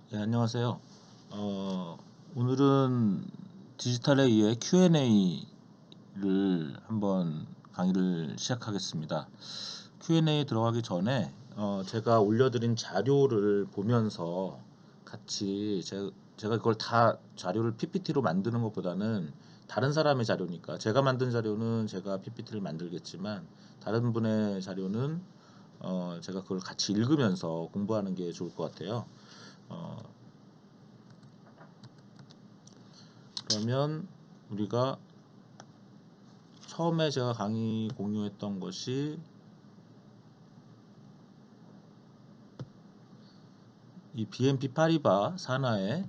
네, 안녕하세요. 오늘은 디지털에 의해 Q&A를 한번 강의를 시작하겠습니다. Q&A 들어가기 전에 제가 올려드린 자료를 보면서 같이 제가 그걸 다 자료를 PPT로 만드는 것보다는 다른 사람의 자료니까 제가 만든 자료는 제가 PPT를 만들겠지만 다른 분의 자료는 제가 그걸 같이 읽으면서 공부하는 게 좋을 것 같아요. 어, 그러면 우리가 처음에 제가 강의 공유했던 것이 이 BNP 파리바 산하의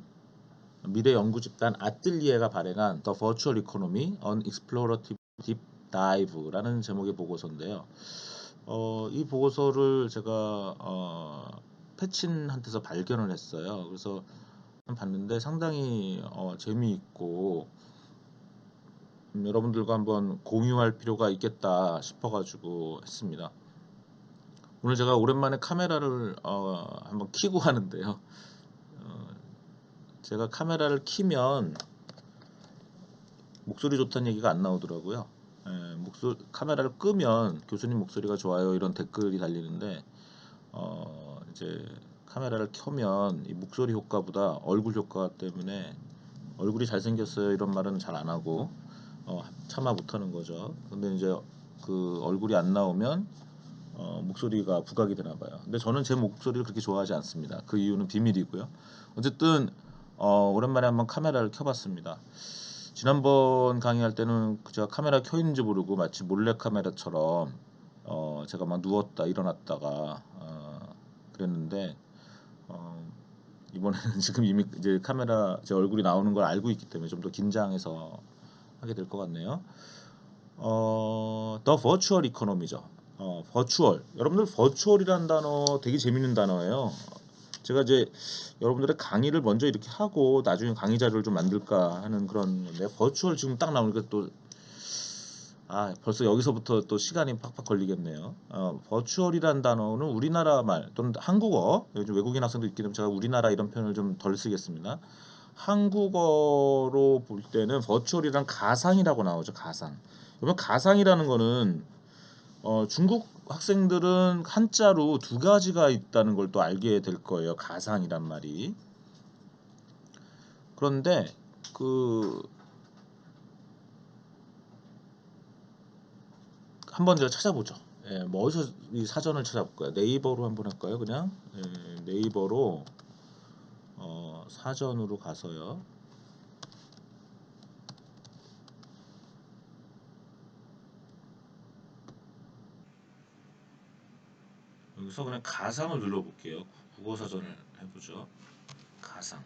미래 연구 집단 아뜰리에가 발행한 The Virtual Economy: An Explorative Deep Dive라는 제목의 보고서인데요. 이 보고서를 제가 패친한테서 발견을 했어요. 그래서 봤는데 상당히 재미있고 여러분들과 한번 공유할 필요가 있겠다 싶어가지고 했습니다. 오늘 제가 오랜만에 카메라를 한번 켜고 하는데요. 제가 카메라를 켜면 목소리 좋다는 얘기가 안 나오더라고요. 카메라를 끄면 교수님 목소리가 좋아요 이런 댓글이 달리는데 이제 카메라를 켜면 이 목소리 효과보다 얼굴 효과 때문에 얼굴이 잘생겼어요 이런 말은 잘 안 하고 차마 못하는 거죠. 근데 이제 그 얼굴이 안 나오면 목소리가 부각이 되나 봐요. 근데 저는 제 목소리를 그렇게 좋아하지 않습니다. 그 이유는 비밀이고요. 어쨌든 오랜만에 한번 카메라를 켜봤습니다. 지난번 강의할 때는 제가 카메라 켜 있는지 모르고 마치 몰래 카메라처럼 제가 막 누웠다 일어났다가 그랬는데 이번에는 지금 이미 이제 카메라 제 얼굴이 나오는 걸 알고 있기 때문에 좀 더 긴장해서 하게 될 것 같네요. The Virtual Economy죠. 버추얼. 여러분들 버추얼이라는 단어 되게 재밌는 단어예요. 제가 이제 여러분들의 강의를 먼저 이렇게 하고 나중에 강의 자료를 좀 만들까 하는 그런 건데 버추얼 지금 딱 나오니까 또 벌써 여기서부터 또 시간이 팍팍 걸리겠네요. 버추얼이란 단어는 우리나라 말 또는 한국어 요즘 외국인 학생도 있기 때문에 제가 우리나라 이런 표현을 좀 덜 쓰겠습니다. 한국어로 볼 때는 버추얼이란 가상이라고 나오죠. 가상. 그러면 가상이라는 거는 중국 학생들은 한자로 두 가지가 있다는 걸 또 알게 될 거예요. 가상이란 말이. 그런데 그 한번 제가 찾아보죠. 뭐 어디서 이 사전을 찾아볼까요? 네이버로 한번 할까요? 그냥 네이버로 사전으로 가서요. 여기서 그냥 가상을 눌러볼게요. 국어 사전을 해보죠. 가상.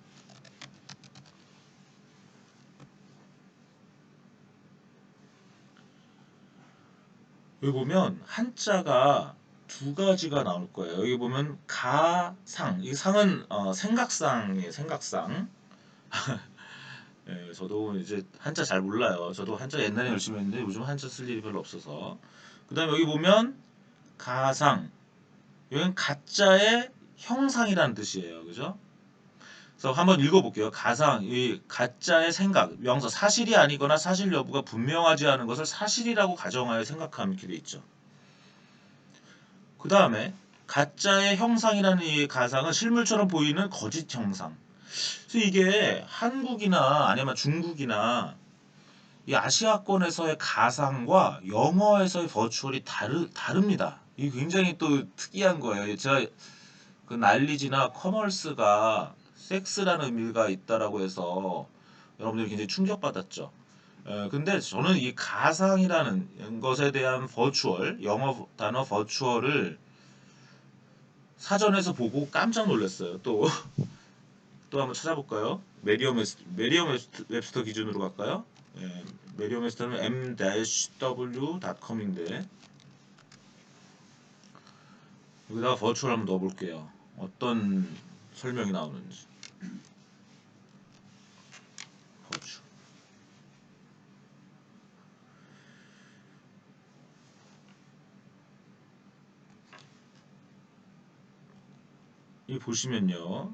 여기 보면 한자가 두 가지가 나올 거예요. 여기 보면 가상. 이 상은 생각상이에요. 생각상. 저도 이제 한자 잘 몰라요. 저도 한자 옛날에 열심히 했는데 요즘 한자 쓸 일이 별로 없어서. 그다음에 여기 보면 가상. 여기는 가짜의 형상이라는 뜻이에요. 그죠? 그래서 한번 읽어볼게요. 가상, 이 가짜의 생각, 명사 사실이 아니거나 사실 여부가 분명하지 않은 것을 사실이라고 가정하여 생각함 이렇게 돼 있죠. 그 다음에 가짜의 형상이라는 이 가상은 실물처럼 보이는 거짓 형상. 그래서 이게 한국이나 아니면 중국이나 이 아시아권에서의 가상과 영어에서의 버추얼이 다릅니다. 이게 굉장히 또 특이한 거예요. 제가 그 난리지나 커머스가 섹스라는 의미가 있다라고 해서 여러분들이 굉장히 충격받았죠. 근데 저는 이 가상이라는 것에 대한 버추얼, 영어 단어 버추얼을 사전에서 보고 깜짝 놀랐어요. 또, 또 한번 찾아볼까요? 메리엄 웹스터 기준으로 갈까요? 메리엄 웹스터는 m-w.com인데 여기다가 버추얼 한번 넣어볼게요. 어떤 설명이 나오는지. 버추얼. 이 보시면요.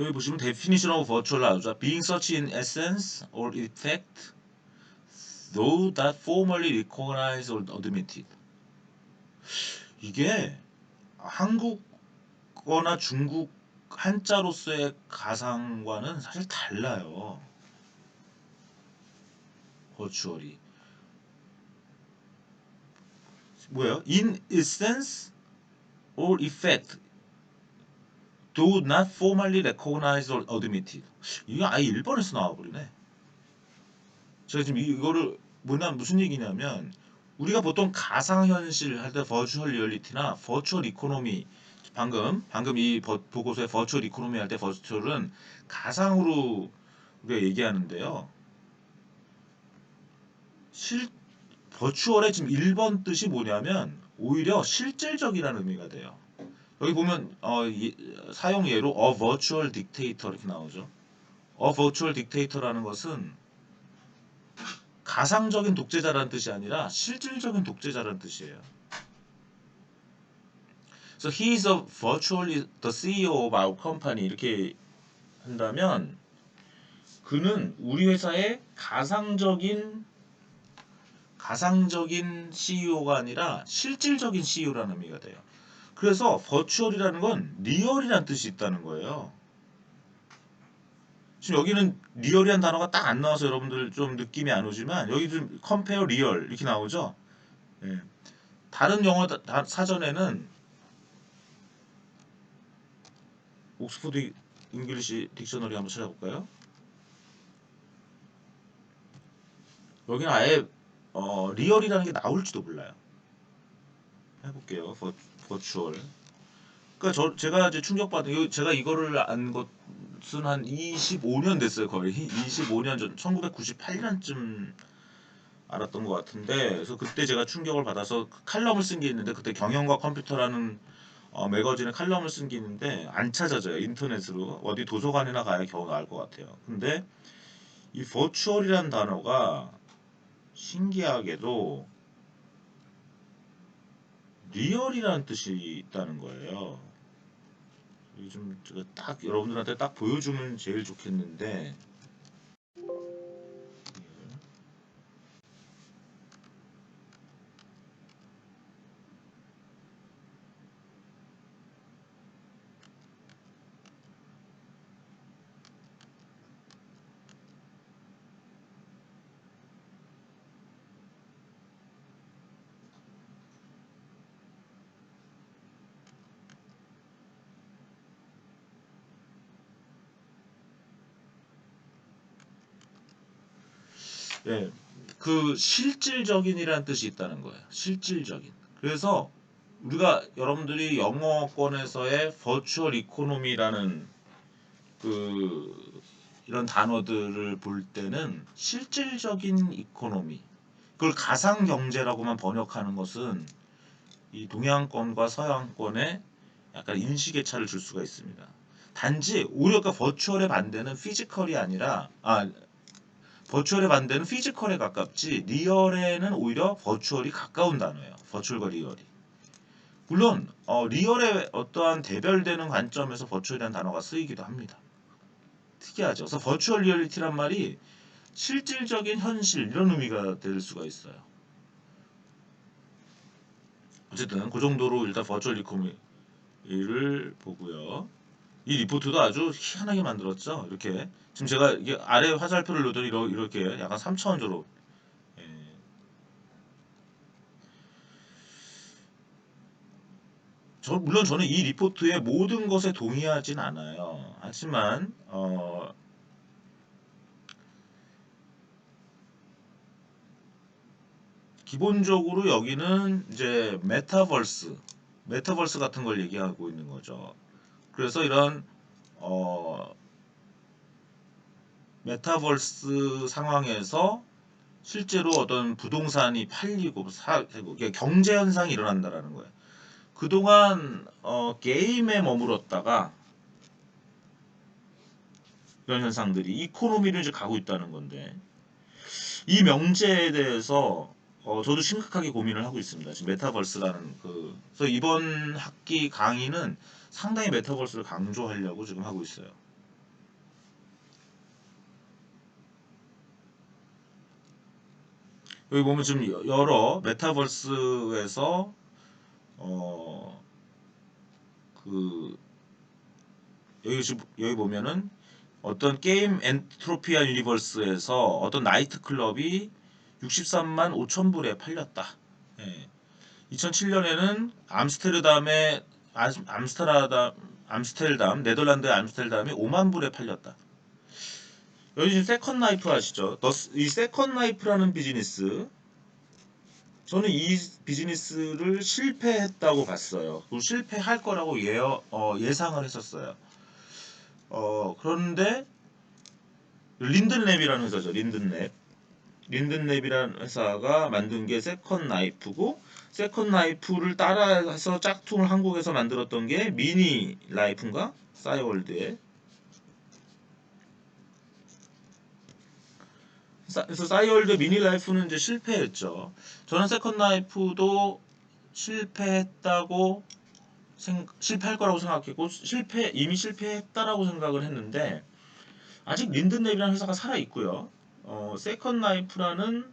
여기 보시면 definition of virtual 나오죠. Being such in essence or effect, though that formally recognized or admitted. 이게 한국어나 중국 한자로서의 가상과는 사실 달라요. 버추얼이 뭐예요? In essence or effect, though not formally recognized or admitted. 이게 아예 일본에서 나와버리네. 제가 지금 이거를 무슨 얘기냐면 우리가 보통 가상현실 할 때 버추얼 리얼리티나 버추얼 이코노미 방금 이 보고서의 버추얼 이코노미 할 때 버추얼은 가상으로 우리가 얘기하는데요. 버추얼의 지금 1번 뜻이 뭐냐면 오히려 실질적이라는 의미가 돼요. 여기 보면 사용 예로 a virtual dictator 이렇게 나오죠. a virtual dictator라는 것은 가상적인 독재자라는 뜻이 아니라 실질적인 독재자라는 뜻이에요. So he is virtually the CEO of our company 이렇게 한다면 그는 우리 회사의 가상적인 CEO가 아니라 실질적인 CEO라는 의미가 돼요. 그래서 버추얼이라는 건 리얼이라는 뜻이 있다는 거예요. 지금 여기는 리얼이라는 단어가 딱 안 나와서 여러분들 좀 느낌이 안 오지만 여기 좀 compare 리얼 이렇게 나오죠. 예. 다른 영어 사전에는 옥스퍼드 잉글리시 딕셔너리 한번 찾아볼까요? 여기는 아예 리얼이라는 게 나올지도 몰라요. 해볼게요. 버추얼. 그러니까 제가 이제 충격받은 제가 이거를 안 것은 한 25년 됐어요. 거의 25년 전 1998년쯤 알았던 것 같은데 그래서 그때 제가 충격을 받아서 칼럼을 쓴 게 있는데 그때 경영과 컴퓨터라는 매거진에 칼럼을 쓴 게 있는데 안 찾아져요. 인터넷으로 어디 도서관이나 가야 겨우 나올 것 같아요. 근데 이 버추얼이라는 단어가 신기하게도 리얼이라는 뜻이 있다는 거예요. 요즘 제가 딱 여러분들한테 딱 보여주면 제일 좋겠는데 예, 그 실질적인이라는 뜻이 있다는 거예요. 실질적인. 그래서 우리가 여러분들이 영어권에서의 버추얼 이코노미라는 그 이런 단어들을 볼 때는 실질적인 이코노미 그걸 가상 경제라고만 번역하는 것은 이 동양권과 서양권에 약간 인식의 차를 줄 수가 있습니다. 단지 오히려 그 버추얼의 반대는 피지컬이 아니라 버추얼의 반대는 피지컬에 가깝지 리얼에는 오히려 버추얼이 가까운 단어예요. 버추얼과 리얼이. 물론 리얼의 어떠한 대별되는 관점에서 버추얼이라는 단어가 쓰이기도 합니다. 특이하죠. 그래서 버추얼 리얼리티란 말이 실질적인 현실 이런 의미가 될 수가 있어요. 어쨌든 그 정도로 일단 버추얼 리코미를 보고요. 이 리포트도 아주 희한하게 만들었죠. 이렇게 지금 제가 이게 아래 화살표를 놓더니 이렇게 약간 3차원적으로 예. 물론 저는 이 리포트의 모든 것에 동의하진 않아요. 하지만 기본적으로 여기는 이제 메타버스 같은 걸 얘기하고 있는 거죠. 그래서 이런 어, 메타버스 상황에서 실제로 어떤 부동산이 팔리고 경제 현상이 일어난다라는 거예요. 그동안 게임에 머물렀다가 이런 현상들이 이코노미를 이제 가고 있다는 건데 이 명제에 대해서 저도 심각하게 고민을 하고 있습니다. 지금 메타버스라는 그래서 이번 학기 강의는 상당히 메타버스를 강조하려고 지금 하고 있어요. 여기 보면 지금 여러 메타버스에서 그 여기 보면은 어떤 게임 엔트로피아 유니버스에서 어떤 나이트클럽이 63만 5천 불에 팔렸다. 예. 2007년에는 암스테르담 네덜란드의 암스테르담이 5만 불에 팔렸다. 여기 지금 세컨 라이프 아시죠? 이 세컨 라이프라는 비즈니스, 저는 이 비즈니스를 실패했다고 봤어요. 그리고 실패할 거라고 예상을 했었어요. 그런데 린든랩이라는 회사죠. 린든랩이라는 회사가 만든 게 세컨 라이프고, 세컨 라이프를 따라서 짝퉁을 한국에서 만들었던 게 미니 라이프인가? 싸이월드에. 그래서 싸이월드 미니 라이프는 이제 실패했죠. 저는 세컨 라이프도 실패했다고 실패할 거라고 생각했고, 이미 실패했다라고 생각을 했는데, 아직 린든랩이라는 회사가 살아 있고요. 세컨 라이프라는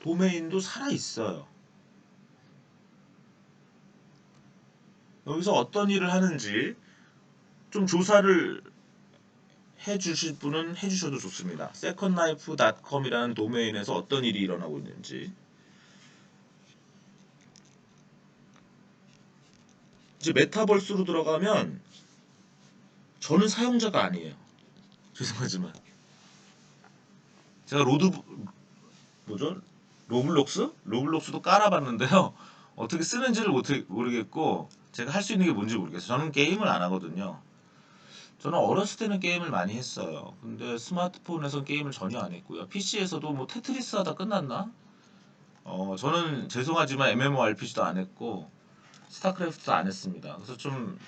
도메인도 살아 있어요. 여기서 어떤 일을 하는지 좀 조사를 해주실 분은 해주셔도 좋습니다. secondlife.com이라는 도메인에서 어떤 일이 일어나고 있는지. 이제 메타버스로 들어가면 저는 사용자가 아니에요. 죄송하지만 제가 뭐죠? 로블록스도 깔아봤는데요. 어떻게 쓰는지를 모르겠고, 제가 할 수 있는 게 뭔지 모르겠어요. 저는 게임을 안 하거든요. 저는 어렸을 때는 게임을 많이 했어요. 근데 스마트폰에서 게임을 전혀 안 했고요. PC에서도 뭐 테트리스 하다 끝났나? 저는 죄송하지만 MMORPG도 안 했고 스타크래프트도 안 했습니다. 그래서 좀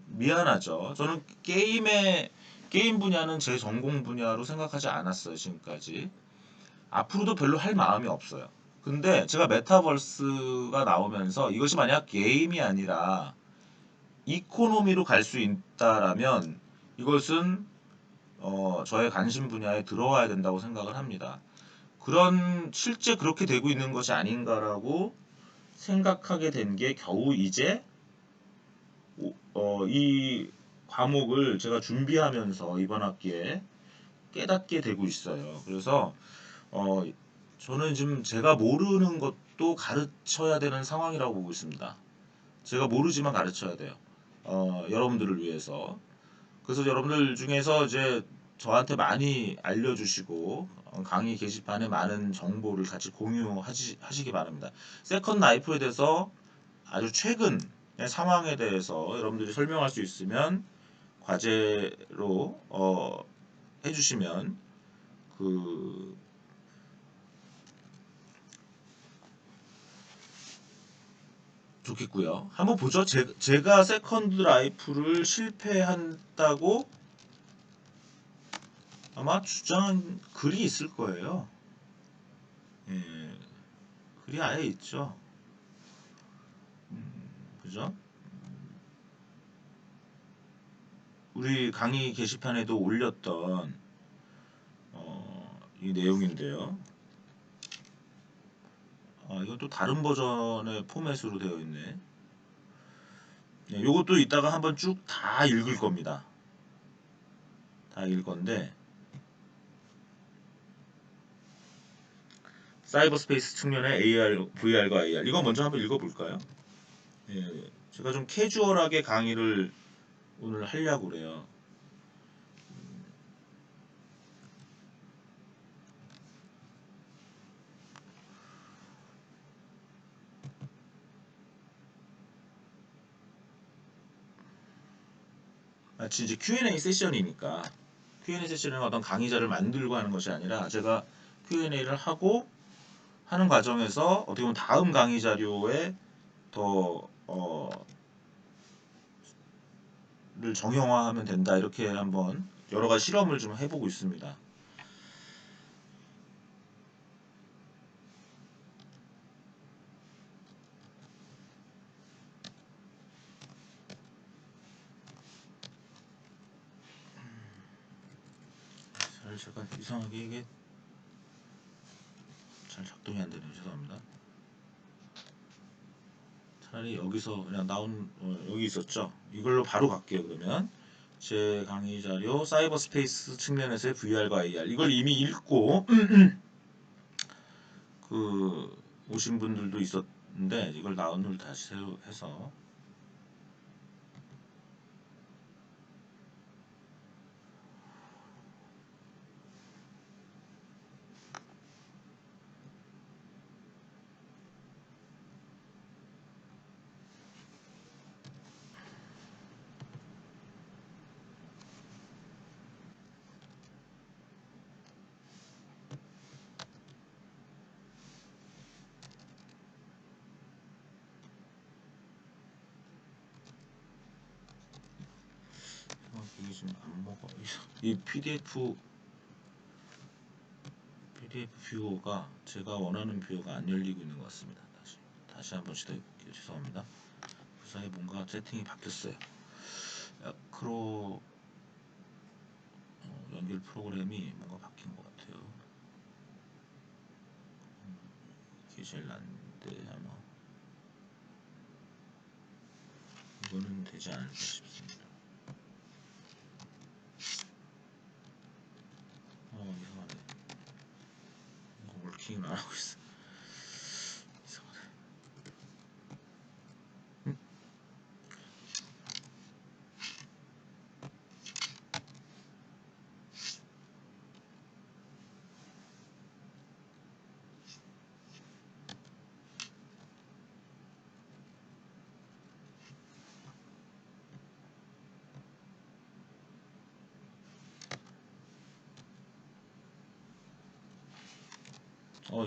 미안하죠. 저는 게임 분야는 제 전공 분야로 생각하지 않았어요, 지금까지. 앞으로도 별로 할 마음이 없어요. 근데 제가 메타버스가 나오면서 이것이 만약 게임이 아니라 이코노미로 갈 수 있다라면 이것은 저의 관심 분야에 들어와야 된다고 생각을 합니다. 실제 그렇게 되고 있는 것이 아닌가라고 생각하게 된 게 겨우 이제 이 과목을 제가 준비하면서 이번 학기에 깨닫게 되고 있어요. 그래서 어, 저는 지금 제가 모르는 것도 가르쳐야 되는 상황이라고 보고 있습니다. 제가 모르지만 가르쳐야 돼요. 여러분들을 위해서. 그래서 여러분들 중에서 이제 저한테 많이 알려주시고 강의 게시판에 많은 정보를 같이 공유하시기 바랍니다. 세컨 라이프에 대해서 아주 최근 상황에 대해서 여러분들이 설명할 수 있으면 과제로 해주시면 그 좋겠고요. 한번 보죠. 제가 세컨드 라이프를 실패한다고 아마 주장한 글이 있을 거예요. 예, 글이 아예 있죠. 그죠? 우리 강의 게시판에도 올렸던 이 내용인데요. 이건 또 다른 버전의 포맷으로 되어 있네. 네, 요것도 이따가 한번 쭉 다 읽을 겁니다. 다 읽을 건데, 사이버 스페이스 측면의 VR과 AR. 이거 먼저 한번 읽어볼까요? 예, 제가 좀 캐주얼하게 강의를 오늘 하려고 그래요. 마치 이제 Q&A 세션이니까 Q&A 세션은 어떤 강의자를 만들고 하는 것이 아니라 제가 Q&A를 하고 하는 과정에서 어떻게 보면 다음 강의 자료에 더 를 정형화하면 된다, 이렇게 한번 여러 가지 실험을 좀 해보고 있습니다. 제가 이상하게 이게 잘 작동이 안 되네요. 죄송합니다. 차라리 여기서 그냥 나온 여기 있었죠. 이걸로 바로 갈게요. 그러면 제 강의 자료 사이버 스페이스 측면에서의 VR과 AR 이걸 이미 읽고 그 오신 분들도 있었는데 이걸 다운로드 다시 해서 이게 지금 안 먹어. 이 PDF 뷰어가 제가 원하는 뷰어가 안 열리고 있는 것 같습니다. 다시 한번 시도해 볼게요. 죄송합니다. 그 사이에 뭔가 세팅이 바뀌었어요. 야크로 연결 프로그램이 뭔가 바뀐 것 같아요. 이게 제일 난데 아마 이거는 되지 않을까 싶습니다. 이상하네. 이거 월킹을 안 하고 있어. 이상하네.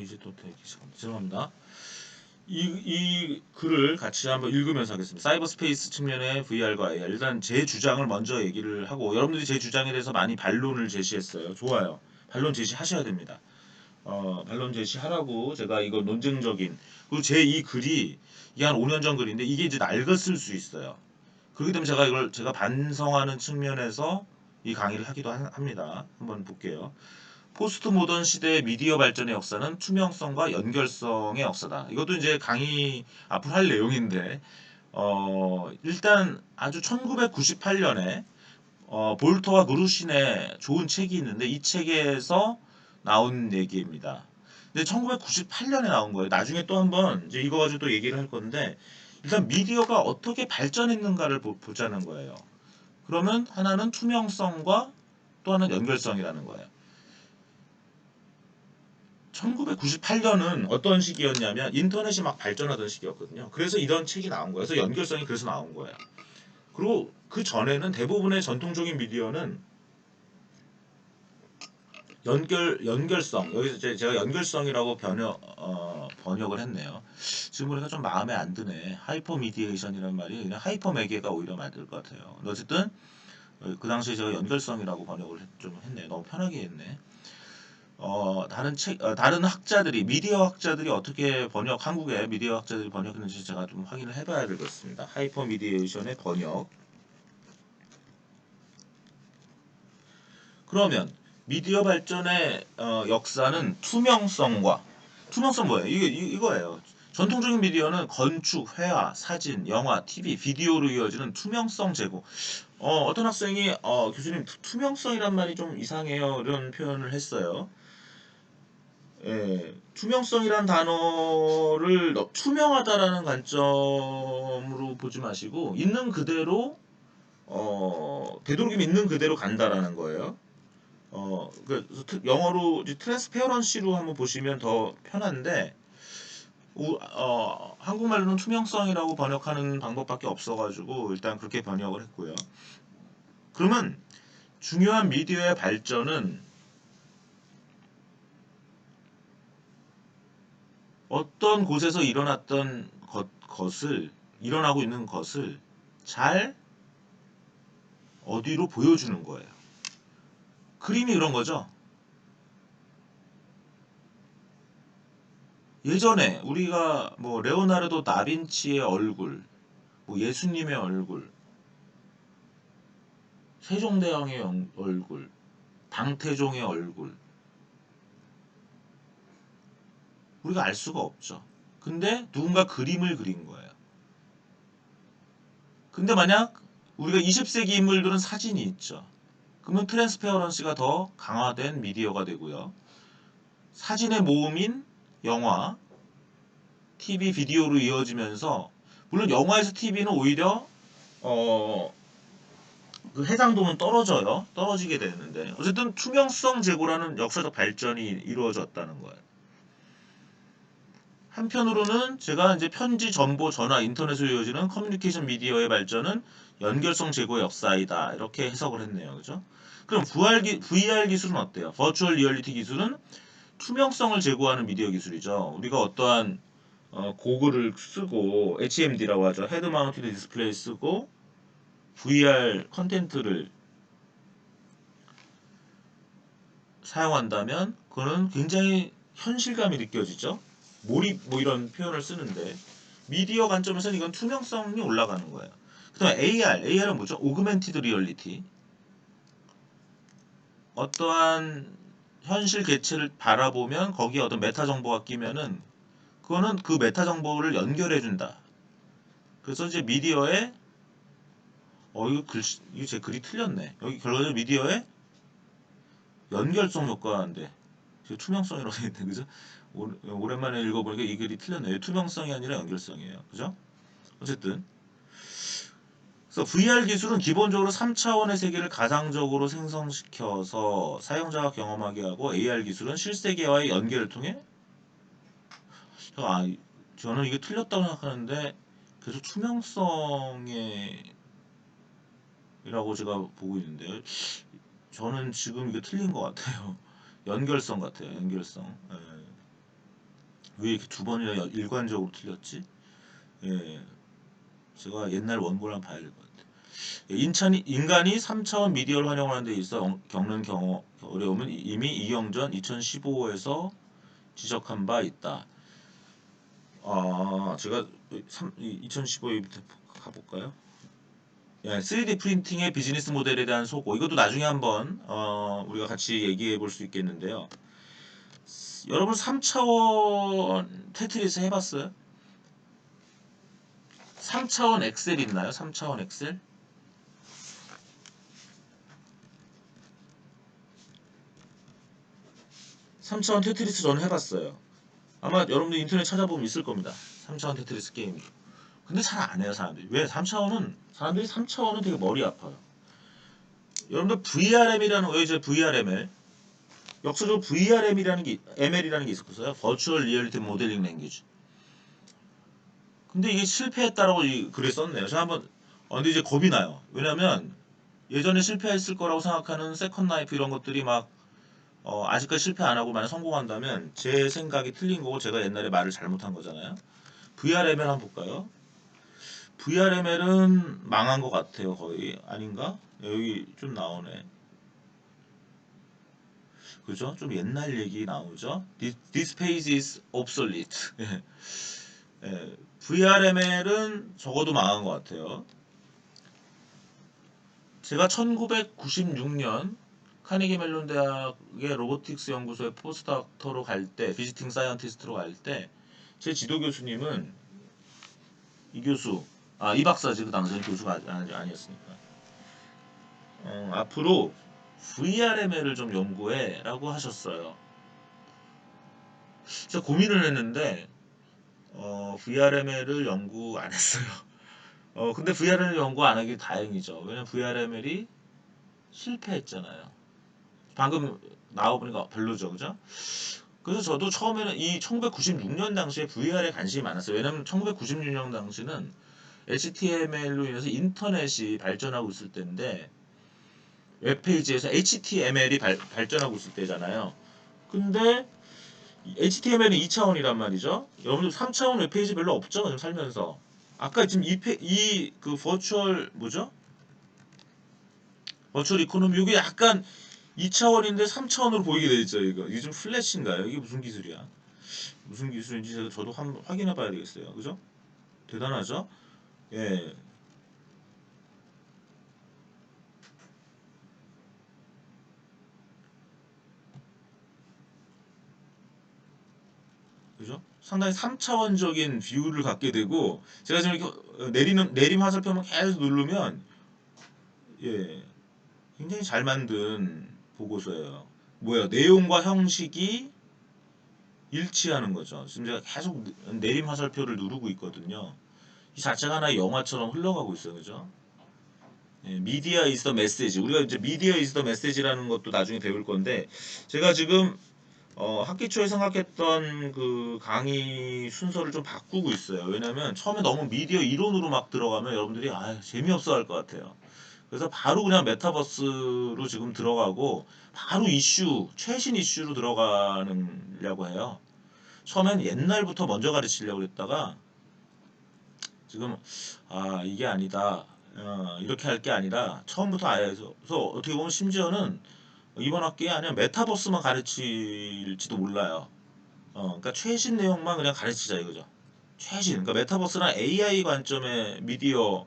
이제 또 되기 시작합니다. 죄송합니다. 이 글을 같이 한번 읽으면서 하겠습니다. 사이버 스페이스 측면의 VR과 AR. 일단 제 주장을 먼저 얘기를 하고 여러분들이 제 주장에 대해서 많이 반론을 제시했어요. 좋아요. 반론 제시하셔야 됩니다. 반론 제시하라고 제가 이거 논쟁적인 그리고 제 이 글이 이게 한 5년 전 글인데 이게 이제 낡았을 수 있어요. 그렇기 때문에 제가 이걸 제가 반성하는 측면에서 이 강의를 하기도 합니다. 한번 볼게요. 포스트 모던 시대의 미디어 발전의 역사는 투명성과 연결성의 역사다. 이것도 이제 강의 앞으로 할 내용인데 일단 아주 1998년에 볼터와 그루신의 좋은 책이 있는데 이 책에서 나온 얘기입니다. 근데 1998년에 나온 거예요. 나중에 또 한번 이제 이거 가지고 또 얘기를 할 건데 일단 미디어가 어떻게 발전했는가를 보자는 거예요. 그러면 하나는 투명성과 또 하나는 연결성이라는 거예요. 1998년은 어떤 시기였냐면 인터넷이 막 발전하던 시기였거든요. 그래서 이런 책이 나온 거예요. 그래서 연결성이 그래서 나온 거예요. 그리고 그 전에는 대부분의 전통적인 미디어는 연결성 여기서 제가 연결성이라고 번역을 했네요. 지금 보니까 좀 마음에 안 드네. 하이퍼 미디에이션이라는 말이 그냥 하이퍼 매개가 오히려 맞을 것 같아요. 어쨌든 그 당시에 제가 연결성이라고 번역을 좀 했네. 너무 편하게 했네. 다른 학자들이 미디어 학자들이 어떻게 한국의 미디어 학자들이 번역했는지 제가 좀 확인을 해봐야 되겠습니다. 하이퍼 미디에이션의 번역. 그러면 미디어 발전의 역사는 투명성 뭐예요? 이거예요. 전통적인 미디어는 건축, 회화, 사진, 영화, TV, 비디오로 이어지는 투명성 제공. 어떤 학생이 교수님 투명성이란 말이 좀 이상해요. 이런 표현을 했어요. 예, 투명성이란 단어를 투명하다라는 관점으로 보지 마시고 있는 그대로 되도록이면 있는 그대로 간다라는 거예요. 그래서 영어로 트랜스페어런시로 한번 보시면 더 편한데 한국말로는 투명성이라고 번역하는 방법밖에 없어가지고 일단 그렇게 번역을 했고요. 그러면 중요한 미디어의 발전은 어떤 곳에서 일어나고 있는 것을 잘 어디로 보여주는 거예요. 그림이 그런 거죠. 예전에 우리가 뭐 레오나르도 다빈치의 얼굴, 뭐 예수님의 얼굴, 세종대왕의 얼굴, 방태종의 얼굴. 우리가 알 수가 없죠. 근데 누군가 그림을 그린 거예요. 근데 만약 우리가 20세기 인물들은 사진이 있죠. 그러면 트랜스페어런시가 더 강화된 미디어가 되고요. 사진의 모음인 영화, TV, 비디오로 이어지면서 물론 영화에서 TV는 오히려 그 해상도는 떨어져요. 떨어지게 되는데 어쨌든 투명성 제고라는 역사적 발전이 이루어졌다는 거예요. 한편으로는 제가 이제 편지, 정보, 전화, 인터넷으로 이어지는 커뮤니케이션 미디어의 발전은 연결성 제고의 역사이다. 이렇게 해석을 했네요. 그죠? 그럼 VR 기술은 어때요? 버추얼 리얼리티 기술은 투명성을 제고하는 미디어 기술이죠. 우리가 어떠한 고글을 쓰고 HMD라고 하죠. 헤드 마운티드 디스플레이 쓰고 VR 컨텐츠를 사용한다면 그거는 굉장히 현실감이 느껴지죠. 몰입 뭐 이런 표현을 쓰는데 미디어 관점에서는 이건 투명성이 올라가는 거예요. 그 다음에 AR은 뭐죠? 오그멘티드 리얼리티. 어떠한 현실 개체를 바라보면 거기에 어떤 메타 정보가 끼면은 그거는 그 메타 정보를 연결해 준다. 그래서 이제 미디어에 이거 제 글이 틀렸네. 여기 결과적으로 미디어에 연결성 효과인데 투명성이라고 돼 있네. 그죠? 오랜만에 읽어보니까 이 글이 틀렸네요. 투명성이 아니라 연결성이에요. 그죠? 어쨌든 그래서 VR 기술은 기본적으로 3차원의 세계를 가상적으로 생성시켜서 사용자가 경험하게 하고 AR 기술은 실세계와의 연결을 통해 저는 이게 틀렸다고 생각하는데 계속 투명성에 이라고 제가 보고 있는데요. 저는 지금 이게 틀린 것 같아요. 연결성 같아요. 연결성. 예. 왜 이렇게 두 번이나 일관적으로 틀렸지? 예. 제가 옛날 원고를 한번 봐야 될 것 같아요. 인간이 3차원 미디어를 활용하는 데 있어 겪는 어려움은 이미 이경전 2015에서 지적한 바 있다. 제가 2015부터 가볼까요? 예, 3D 프린팅의 비즈니스 모델에 대한 소고 이것도 나중에 한번 우리가 같이 얘기해 볼 수 있겠는데요. 여러분 3차원 테트리스 해봤어요? 3차원 엑셀 있나요? 3차원 엑셀? 3차원 테트리스 저는 해봤어요. 아마 여러분들 인터넷 찾아보면 있을 겁니다. 3차원 테트리스 게임. 근데 잘 안 해요 사람들이. 왜? 3차원은 사람들이 3차원은 되게 머리 아파요. 여러분들 VRM이라는 왜 이제 VRML 역사적으로 ML이라는 게 있었어요. 버추얼 리얼리티 모델링 랭귀지. 근데 이게 실패했다라고 이 글에 썼네요. 제가 한번 근데 이제 겁이 나요. 왜냐면 예전에 실패했을 거라고 생각하는 세컨 라이프 이런 것들이 막 아직까지 실패 안 하고 만약 성공한다면 제 생각이 틀린 거고 제가 옛날에 말을 잘못한 거잖아요. VRML 한번 볼까요? VRML은 망한 것 같아요. 거의 아닌가? 여기 좀 나오네. 그죠? 좀 옛날 얘기 나오죠? This page is obsolete. 예, VRML은 적어도 망한 것 같아요. 제가 1996년 카네기 멜론 대학의 로보틱스 연구소에 포스닥터로 갈 때, 비지팅 사이언티스트로 갈 때, 제 지도 교수님은 이 교수, 이 박사지 그 당시에는 교수가 아니었으니까. 앞으로 VRML을 좀 연구해라고 하셨어요. 제가 고민을 했는데 VRML을 연구 안 했어요. 근데 VRML 연구 안 하기 다행이죠. 왜냐면 VRML이 실패했잖아요. 방금 나와보니까 별로죠, 그죠? 그래서 저도 처음에는 이 1996년 당시에 VR에 관심이 많았어요. 왜냐면 1996년 당시는 HTML로 인해서 인터넷이 발전하고 있을 때인데 웹페이지에서 HTML이 발전하고 있을 때잖아요. 근데 HTML은 2차원이란 말이죠. 여러분들 3차원 웹페이지 별로 없죠? 지금 살면서. 아까 지금 그 버추얼 뭐죠? 버추얼 이코노미 이게 약간 2차원인데 3차원으로 보이게 돼 있죠. 이게 좀 플래시인가요? 이게 무슨 기술이야? 무슨 기술인지 저도 한번 확인해 봐야 되겠어요. 그죠? 대단하죠? 예. 그죠? 상당히 3차원적인 뷰를 갖게 되고 제가 지금 이렇게 내림 화살표만 계속 누르면 예, 굉장히 잘 만든 보고서예요. 뭐야? 내용과 형식이 일치하는 거죠. 지금 제가 계속 내림 화살표를 누르고 있거든요. 이 자체가 하나의 영화처럼 흘러가고 있어요. 그죠? 예, 미디어 이즈 더 메시지. 우리가 이제 미디어 이즈 더 메시지라는 것도 나중에 배울 건데 제가 지금 학기 초에 생각했던 그 강의 순서를 좀 바꾸고 있어요. 왜냐면 처음에 너무 미디어 이론으로 막 들어가면 여러분들이 재미없어 할 것 같아요. 그래서 바로 그냥 메타버스로 지금 들어가고 바로 최신 이슈로 들어가려고 해요. 처음엔 옛날부터 먼저 가르치려고 했다가 지금 이게 아니다. 이렇게 할 게 아니라 처음부터 아예 그래서 어떻게 보면 심지어는 이번 학기에 아니면 메타버스만 가르칠지도 몰라요. 그러니까 최신 내용만 그냥 가르치자 이거죠. 최신. 그러니까 메타버스나 AI 관점의 미디어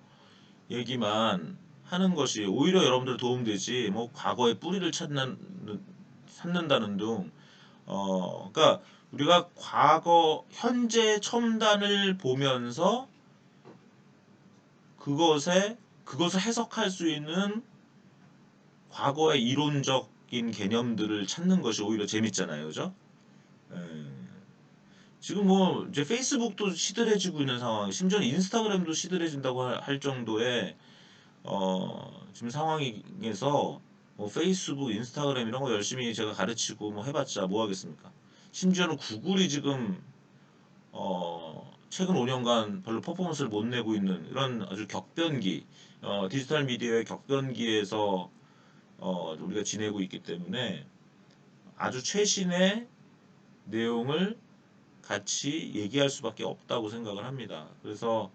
얘기만 하는 것이 오히려 여러분들 도움되지. 뭐 과거의 뿌리를 찾는다는 등. 그러니까 우리가 과거 현재 첨단을 보면서 그것을 해석할 수 있는 과거의 이론적인 개념들을 찾는 것이 오히려 재밌잖아요, 그죠? 예. 지금 뭐 이제 페이스북도 시들해지고 있는 상황, 심지어 인스타그램도 시들해진다고 할 정도의 지금 상황에서 뭐 페이스북, 인스타그램 이런 거 열심히 제가 가르치고 뭐 해봤자 뭐 하겠습니까? 심지어는 구글이 지금 최근 5년간 별로 퍼포먼스를 못 내고 있는 이런 아주 격변기, 디지털 미디어의 격변기에서 우리가 지내고 있기 때문에 아주 최신의 내용을 같이 얘기할 수밖에 없다고 생각을 합니다. 그래서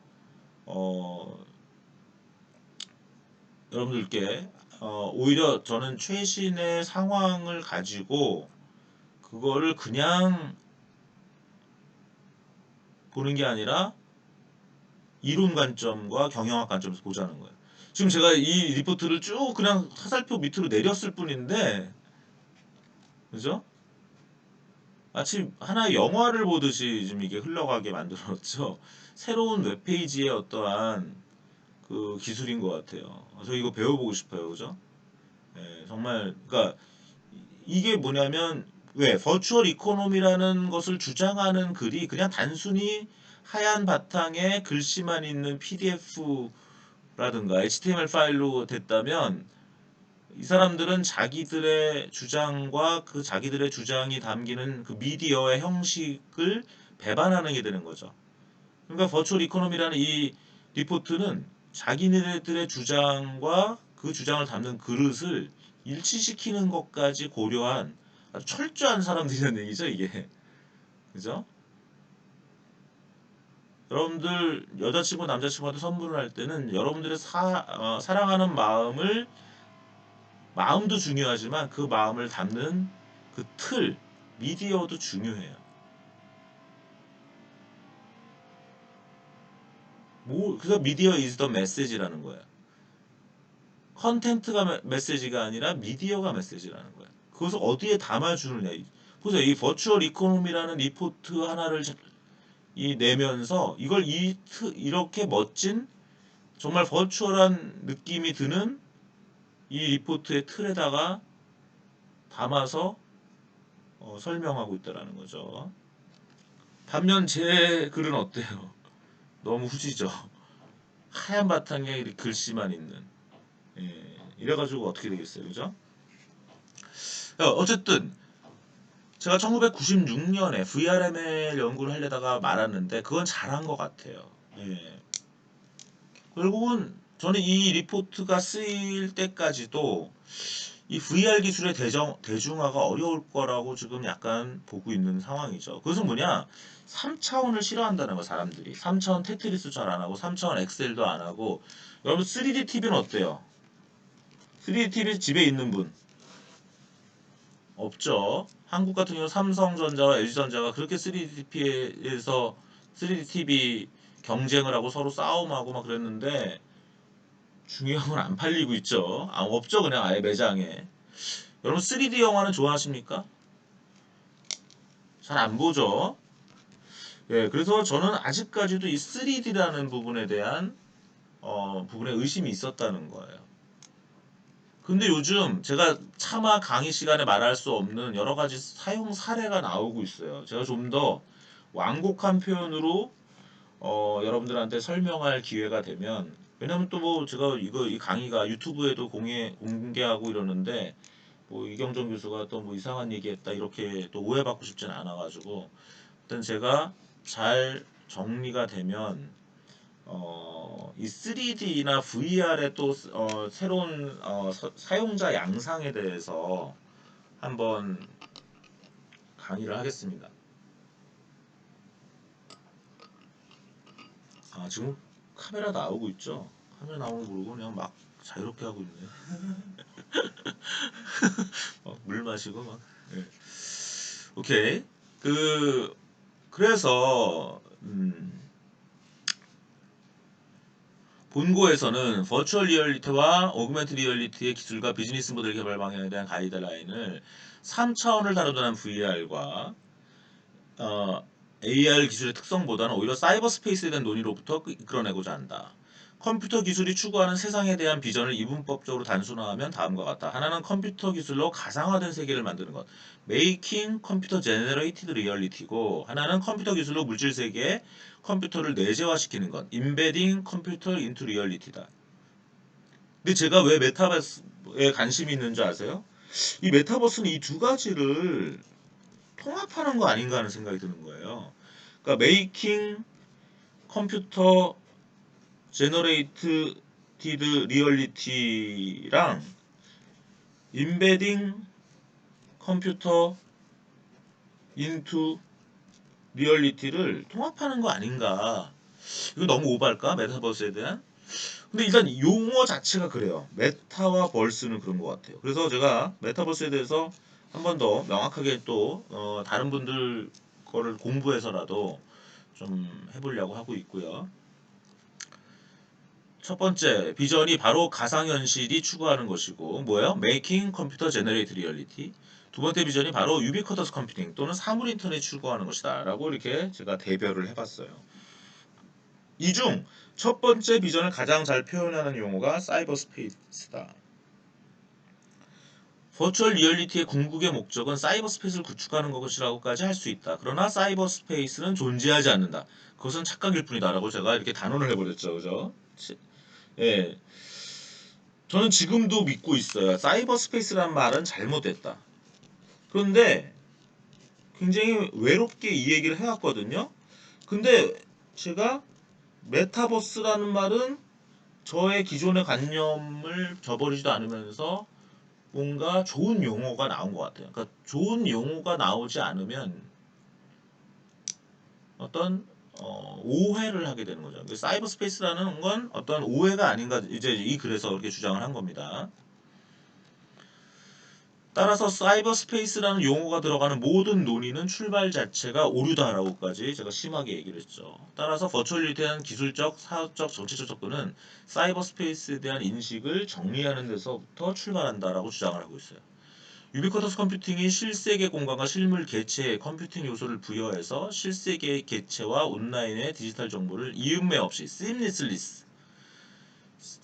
어, 여러분들께 오히려 저는 최신의 상황을 가지고 그거를 그냥 보는 게 아니라 이론 관점과 경영학 관점에서 보자는 거예요. 지금 제가 이 리포트를 쭉 그냥 화살표 밑으로 내렸을 뿐인데, 그죠? 마치 하나의 영화를 보듯이 지금 이게 흘러가게 만들었죠. 새로운 웹페이지의 어떠한 그 기술인 것 같아요. 저 이거 배워보고 싶어요, 그죠? 예, 정말, 그러니까 이게 뭐냐면 왜 버추얼 이코노미라는 것을 주장하는 글이 그냥 단순히 하얀 바탕에 글씨만 있는 PDF라든가 HTML 파일로 됐다면 이 사람들은 자기들의 주장과 그 자기들의 주장이 담기는 그 미디어의 형식을 배반하는 게 되는 거죠. 그러니까 버추얼 이코노미라는 이 리포트는 자기네들의 주장과 그 주장을 담는 그릇을 일치시키는 것까지 고려한 아주 철저한 사람들이라는 얘기죠, 이게. 그죠? 여러분들 여자친구 남자친구한테 선물을 할 때는 여러분들의 사랑하는 마음도 중요하지만 그 마음을 담는 그 틀, 미디어도 중요해요. 그래서 미디어 is the message라는 거예요. 컨텐츠가 메시지가 아니라 미디어가 메시지라는 거예요. 그것을 어디에 담아주느냐. 보세요. 이 버추얼 이코노미라는 리포트 하나를 내면서 이걸 이렇게 멋진 정말 버추얼한 느낌이 드는 이 리포트의 틀에다가 담아서 설명하고 있다라는 거죠. 반면 제 글은 어때요? 너무 후지죠. 하얀 바탕에 이렇게 글씨만 있는. 예, 이래가지고 어떻게 되겠어요, 그죠? 어쨌든 제가 1996년에 VRML 연구를 하려다가 말았는데 그건 잘한 것 같아요. 예. 결국은 저는 이 리포트가 쓰일 때까지도 이 VR 기술의 대중화가 어려울 거라고 지금 약간 보고 있는 상황이죠. 그것은 뭐냐? 3차원을 싫어한다는 거 사람들이. 3차원 테트리스 잘 안 하고 3차원 엑셀도 안 하고 여러분 3D TV는 어때요? 3D TV 집에 있는 분 없죠. 한국 같은 경우 삼성전자와 LG전자가 그렇게 3D TV에서 3D TV 경쟁을 하고 서로 싸움하고 막 그랬는데 중요한 건 안 팔리고 있죠. 없죠. 그냥 아예 매장에. 여러분 3D 영화는 좋아하십니까? 잘 안 보죠. 예, 그래서 저는 아직까지도 이 3D라는 부분에 대한 부분에 의심이 있었다는 거예요. 근데 요즘 제가 차마 강의 시간에 말할 수 없는 여러 가지 사용 사례가 나오고 있어요. 제가 좀 더 완곡한 표현으로 여러분들한테 설명할 기회가 되면, 왜냐면 또 뭐 제가 이 강의가 유튜브에도 공개하고 이러는데 뭐 이경정 교수가 또 뭐 이상한 얘기했다 이렇게 또 오해받고 싶진 않아가지고, 일단 제가 잘 정리가 되면 이 3D나 VR의 또 새로운 사용자 양상에 대해서 한번 강의를 하겠습니다. 아, 지금 카메라 나오고 있죠? 카메라 나오는 거 모르고 그냥 막 자유롭게 하고 있네. 물 마시고 막. 네. 오케이. 그래서 본고에서는 버추얼 리얼리티와 오그멘트 리얼리티의 기술과 비즈니스 모델 개발 방향에 대한 가이드라인을 3차원을 다루는 VR과 AR 기술의 특성보다는 오히려 사이버 스페이스에 대한 논의로부터 이끌어내고자 한다. 컴퓨터 기술이 추구하는 세상에 대한 비전을 이분법적으로 단순화하면 다음과 같다. 하나는 컴퓨터 기술로 가상화된 세계를 만드는 것, Making Computer Generated Reality고, 하나는 컴퓨터 기술로 물질 세계에 컴퓨터를 내재화시키는 것, Embedding Computer into Reality다. 근데 제가 왜 메타버스에 관심이 있는 줄 아세요? 이 메타버스는 이 두 가지를 통합하는 거 아닌가 하는 생각이 드는 거예요. 그러니까 Making Computer Generated Reality랑 Embedding Computer into Reality를 통합하는 거 아닌가. 이거 너무 오발까? 메타버스에 대한? 근데 일단 용어 자체가 그래요. 메타와 벌스는 그런 것 같아요. 그래서 제가 메타버스에 대해서 한 번 더 명확하게 또 다른 분들 거를 공부해서라도 좀 해보려고 하고 있고요. 첫 번째 비전이 바로 가상현실이 추구하는 것이고, 뭐예요? Making Computer Generated Reality. 두 번째 비전이 바로 유비쿼터스 컴퓨팅 또는 사물 인터넷이 추구하는 것이다 라고 이렇게 제가 대별을 해봤어요. 이 중 첫 번째 비전을 가장 잘 표현하는 용어가 사이버 스페이스다. 버추얼 리얼리티의 궁극의 목적은 사이버 스페이스를 구축하는 것이라고까지 할 수 있다. 그러나 사이버 스페이스는 존재하지 않는다. 그것은 착각일 뿐이다 라고 제가 이렇게 단언을 해버렸죠. 그죠? 예. 저는 지금도 믿고 있어요. 사이버 스페이스라는 말은 잘못됐다. 그런데 굉장히 외롭게 이 얘기를 해왔거든요. 근데 제가 메타버스라는 말은 저의 기존의 관념을 저버리지도 않으면서 뭔가 좋은 용어가 나온 것 같아요. 그러니까 좋은 용어가 나오지 않으면 어떤 오해를 하게 되는 거죠. 사이버 스페이스라는 건 어떤 오해가 아닌가, 이제 이 글에서 그렇게 주장을 한 겁니다. 따라서 사이버 스페이스라는 용어가 들어가는 모든 논의는 출발 자체가 오류다라고까지 제가 심하게 얘기를 했죠. 따라서 버추얼리티에 대한 기술적, 사업적, 정치적 접근은 사이버 스페이스에 대한 인식을 정리하는 데서부터 출발한다라고 주장을 하고 있어요. 유비쿼터스 컴퓨팅이 실세계 공간과 실물 개체에 컴퓨팅 요소를 부여해서 실세계의 개체와 온라인의 디지털 정보를 이음매 없이 seamlessly,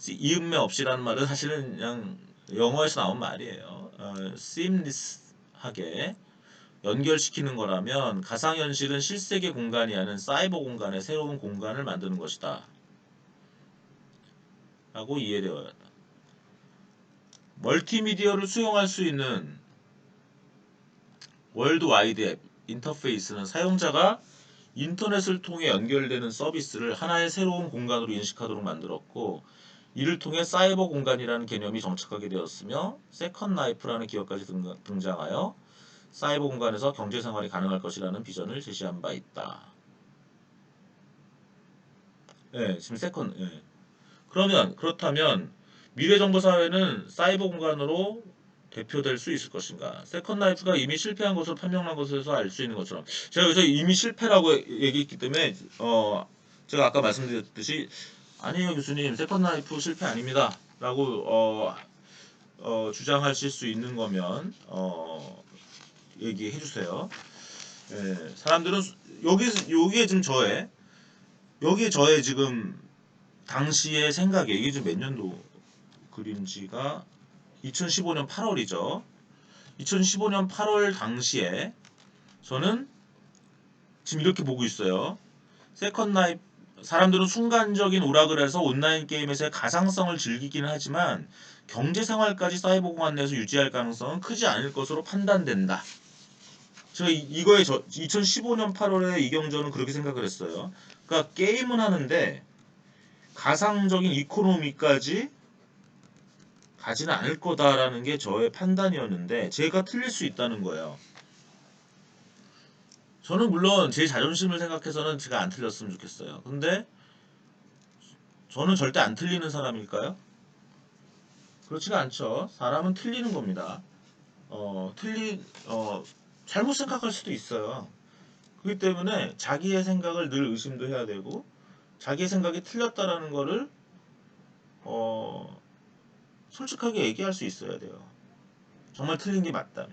이음매 없이라는 말은 사실은 그냥 영어에서 나온 말이에요. seamless하게 연결시키는 거라면 가상현실은 실세계 공간이 아닌 사이버 공간의 새로운 공간을 만드는 것이다 라고 이해되어야 한다. 멀티미디어를 수용할 수 있는 월드와이드 앱 인터페이스는 사용자가 인터넷을 통해 연결되는 서비스를 하나의 새로운 공간으로 인식하도록 만들었고, 이를 통해 사이버 공간이라는 개념이 정착하게 되었으며 세컨 라이프라는 기업까지 등장하여 사이버 공간에서 경제생활이 가능할 것이라는 비전을 제시한 바 있다. 네, 지금 예. 그렇다면 미래정보사회는 사이버 공간으로 대표될 수 있을 것인가? 세컨 라이프가 이미 실패한 것으로 판명난 것에서 알 수 있는 것처럼, 제가 여기서 이미 실패라고 얘기했기 때문에 제가 아까 말씀드렸듯이 아니에요 교수님, 세컨 라이프 실패 아닙니다 라고 주장하실 수 있는 거면 얘기해 주세요. 예, 사람들은 여기에 지금 여기에 저의 지금 당시의 생각이 이게 지금 몇 년도 그림지가 2015년 8월이죠. 2015년 8월 당시에 저는 지금 이렇게 보고 있어요. 세컨 라이프 사람들은 순간적인 오락을 해서 온라인 게임에서의 가상성을 즐기기는 하지만 경제 생활까지 사이버 공간 내에서 유지할 가능성은 크지 않을 것으로 판단된다. 제가 이거에 2015년 8월에 이경전은 그렇게 생각을 했어요. 그러니까 게임은 하는데 가상적인 이코노미까지 가지는 않을 거다라는 게 저의 판단이었는데 제가 틀릴 수 있다는 거예요. 저는 물론 제 자존심을 생각해서는 제가 안 틀렸으면 좋겠어요. 근데 저는 절대 안 틀리는 사람일까요? 그렇지가 않죠. 사람은 틀리는 겁니다. 어, 틀리, 어, 잘못 생각할 수도 있어요. 그렇기 때문에 자기의 생각을 늘 의심도 해야 되고, 자기의 생각이 틀렸다라는 거를, 어, 솔직하게 얘기할 수 있어야 돼요. 정말 틀린 게 맞다면.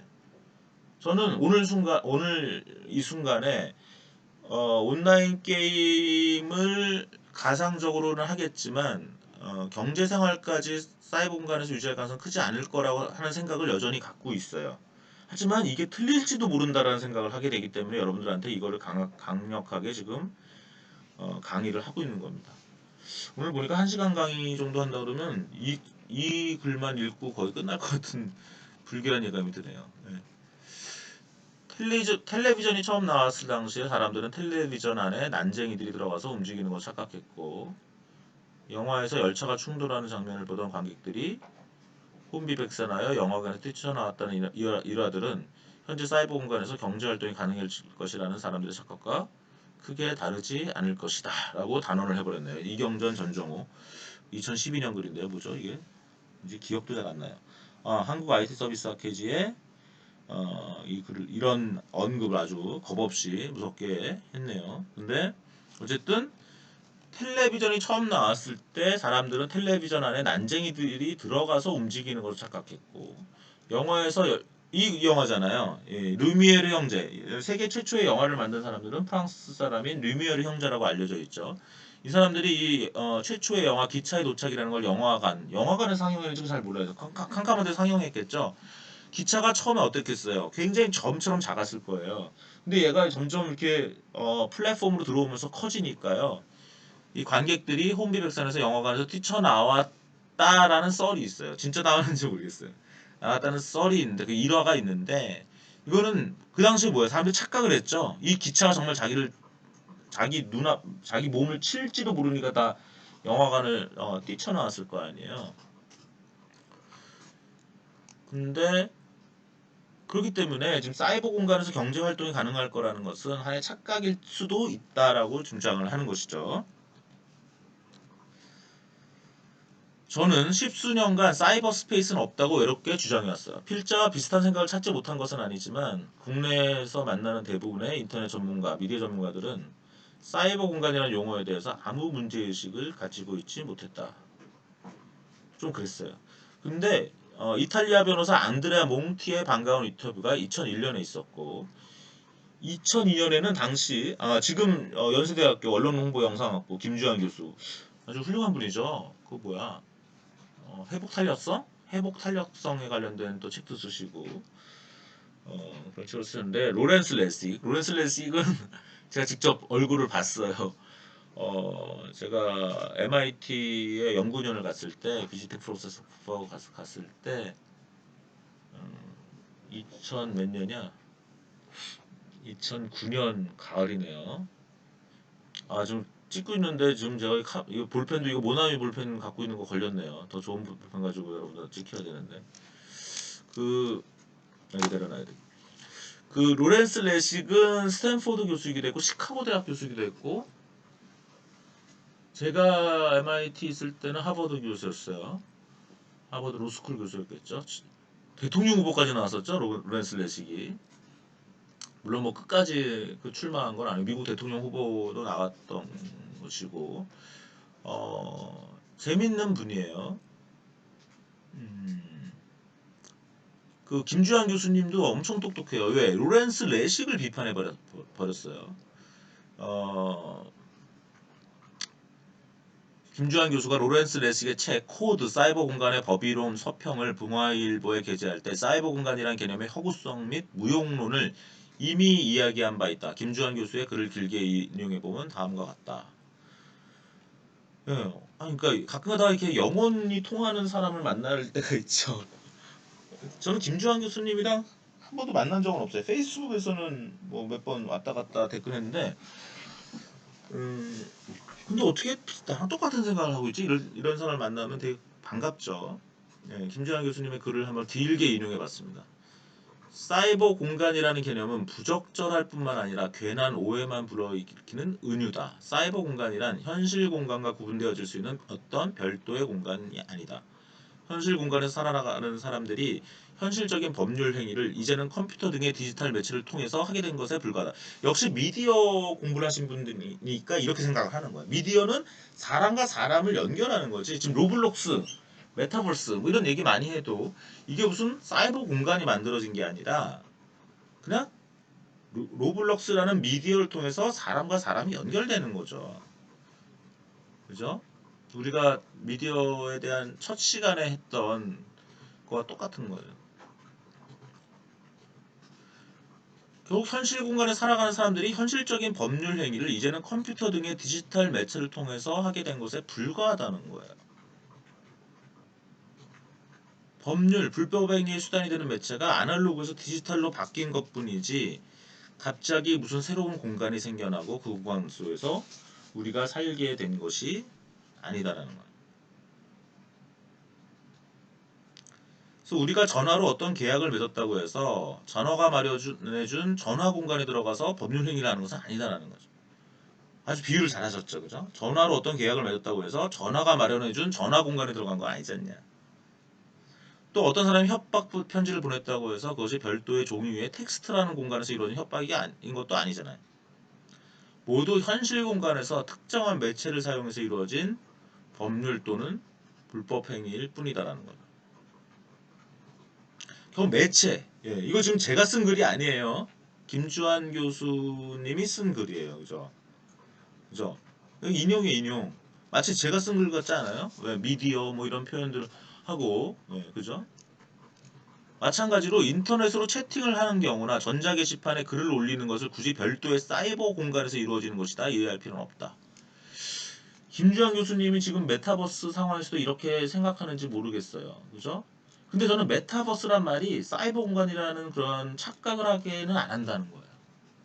저는 오늘 이 순간에, 온라인 게임을 가상적으로는 하겠지만, 경제 생활까지 사이버 공간에서 유지할 가능성은 크지 않을 거라고 하는 생각을 여전히 갖고 있어요. 하지만 이게 틀릴지도 모른다라는 생각을 하게 되기 때문에 여러분들한테 이거를 강력하게 지금 강의를 하고 있는 겁니다. 오늘 보니까 1시간 강의 정도 한다 그러면 이 글만 읽고 거의 끝날 것 같은 불길한 예감이 드네요. 네. 텔레비전이 처음 나왔을 당시에 사람들은 텔레비전 안에 난쟁이들이 들어가서 움직이는 걸 착각했고 영화에서 열차가 충돌하는 장면을 보던 관객들이 혼비백산하여 영화관에 뛰쳐나왔다는 일화들은 현재 사이버 공간에서 경제활동이 가능해질 것이라는 사람들의 착각과 크게 다르지 않을 것이다 라고 단언을 해버렸네요. 이경전 전정호 2012년 글인데요. 뭐죠 이게? 이제 기억도 잘 안 나요. 한국 IT 서비스 학회지에 이런 언급을 아주 겁없이 무섭게 했네요. 근데 어쨌든 텔레비전이 처음 나왔을 때 사람들은 텔레비전 안에 난쟁이들이 들어가서 움직이는 것을 착각했고 영화에서 이 영화잖아요. 예, 루미에르 형제. 세계 최초의 영화를 만든 사람들은 프랑스 사람인 루미에르 형제라고 알려져 있죠. 이 사람들이 최초의 영화 기차의 도착이라는 걸 영화관에 상영했는지 잘 몰라요. 캄캄한 데 상영했겠죠. 기차가 처음에 어땠겠어요? 굉장히 점처럼 작았을 거예요. 근데 얘가 점점 이렇게 플랫폼으로 들어오면서 커지니까요. 이 관객들이 혼비백산에서 영화관에서 뛰쳐나왔다라는 썰이 있어요. 진짜 나왔는지 모르겠어요. 나왔다는 썰이 있는데 그 일화가 있는데 이거는 그 당시에 뭐야? 사람들이 착각을 했죠. 이 기차가 정말 자기 몸을 칠지도 모르니까 다 영화관을 뛰쳐나왔을 거 아니에요. 근데 그렇기 때문에 지금 사이버 공간에서 경제 활동이 가능할 거라는 것은 하나의 착각일 수도 있다라고 주장을 하는 것이죠. 저는 십수년간 사이버 스페이스는 없다고 외롭게 주장해왔어요. 필자와 비슷한 생각을 찾지 못한 것은 아니지만 국내에서 만나는 대부분의 인터넷 전문가, 미디어 전문가들은 사이버 공간이라는 용어에 대해서 아무 문제의식을 가지고 있지 못했다. 좀 그랬어요. 근데 이탈리아 변호사 안드레아 몽티의 반가운 인터뷰가 2001년에 있었고 2002년에는 당시 지금 연세대학교 언론홍보영상학부 김주환 교수 아주 훌륭한 분이죠. 그 뭐야 회복 탄력성? 회복 탄력성에 관련된 또 책도 쓰시고 그런 책을 쓰는데 로렌스 레식은 제가 직접 얼굴을 봤어요. 제가 MIT에 연구년을 갔을 때 비지팅 프로세서 갔을 때 2000 몇 년이야? 2009년 가을이네요. 좀 찍고 있는데 지금 제가 이거 볼펜도 이거 모나미 볼펜 갖고 있는 거 걸렸네요. 더 좋은 볼펜 가지고 여러분들 찍혀야 되는데 그 기다려놔야 돼. 그 로렌스 레식은 스탠포드 교수이기도 했고 시카고 대학 교수이기도 했고 제가 MIT 있을 때는 하버드 교수였어요. 하버드 로스쿨 교수였겠죠. 대통령 후보까지 나왔었죠. 로렌스 레식이. 물론 뭐 끝까지 그 출마한 건 아니고 미국 대통령 후보도 나왔던 것이고 재밌는 분이에요. 음, 그 김주환 교수님도 엄청 똑똑해요. 왜? 로렌스 레식을 비판해 버렸어요. 김주환 교수가 로렌스 레식의 책 코드 사이버 공간의 법이론 서평을 동아일보에 게재할 때 사이버 공간이란 개념의 허구성 및 무용론을 이미 이야기한 바 있다. 김주환 교수의 글을 길게 인용해 보면 다음과 같다. 예. 그러니까 가끔가다 이렇게 영혼이 통하는 사람을 만날 때가 있죠. 저는 김주환 교수님이랑 한 번도 만난 적은 없어요. 페이스북에서는 뭐 몇 번 왔다 갔다 댓글했는데, 근데 어떻게 나랑 똑같은 생각을 하고 있지? 이런 사람을 만나면 되게 반갑죠. 예, 김주환 교수님의 글을 한번 길게 인용해봤습니다. 사이버 공간이라는 개념은 부적절할 뿐만 아니라 괜한 오해만 불러일으키는 은유다. 사이버 공간이란 현실 공간과 구분되어질 수 있는 어떤 별도의 공간이 아니다. 현실 공간에서 살아가는 사람들이 현실적인 법률 행위를 이제는 컴퓨터 등의 디지털 매체를 통해서 하게 된 것에 불과하다. 역시 미디어 공부를 하신 분들이니까 이렇게 생각을 하는 거야. 미디어는 사람과 사람을 연결하는 거지. 지금 로블록스, 메타버스 뭐 이런 얘기 많이 해도 이게 무슨 사이버 공간이 만들어진 게 아니라 그냥 로블록스라는 미디어를 통해서 사람과 사람이 연결되는 거죠. 그죠? 우리가 미디어에 대한 첫 시간에 했던 거와 똑같은 거예요. 결국 현실 공간에 살아가는 사람들이 현실적인 법률 행위를 이제는 컴퓨터 등의 디지털 매체를 통해서 하게 된 것에 불과하다는 거예요. 법률, 불법 행위의 수단이 되는 매체가 아날로그에서 디지털로 바뀐 것뿐이지 갑자기 무슨 새로운 공간이 생겨나고 그 공간 속에서 우리가 살게 된 것이 아니다라는 거예요. 그래서 우리가 전화로 어떤 계약을 맺었다고 해서 전화가 마련해준 전화 공간에 들어가서 법률 행위를 하는 것은 아니다라는 거죠. 아주 비유를 잘하셨죠, 그죠? 전화로 어떤 계약을 맺었다고 해서 전화가 마련해준 전화 공간에 들어간 거 아니지 않냐. 또 어떤 사람이 협박 편지를 보냈다고 해서 그것이 별도의 종이 위에 텍스트라는 공간에서 이루어진 협박이 아닌 것도 아니잖아요. 모두 현실 공간에서 특정한 매체를 사용해서 이루어진 법률 또는 불법 행위일 뿐이다라는 거죠. 그럼 매체, 예, 이거 지금 제가 쓴 글이 아니에요. 김주환 교수님이 쓴 글이에요, 그죠? 그죠? 인용이에요, 인용. 마치 제가 쓴 글 같지 않아요? 왜 미디어 뭐 이런 표현들 하고, 예, 그죠? 마찬가지로 인터넷으로 채팅을 하는 경우나 전자 게시판에 글을 올리는 것을 굳이 별도의 사이버 공간에서 이루어지는 것이다 이해할 필요는 없다. 김주환 교수님이 지금 메타버스 상황에서도 이렇게 생각하는지 모르겠어요. 그죠? 근데 저는 메타버스란 말이 사이버 공간이라는 그런 착각을 하게는 안 한다는 거예요.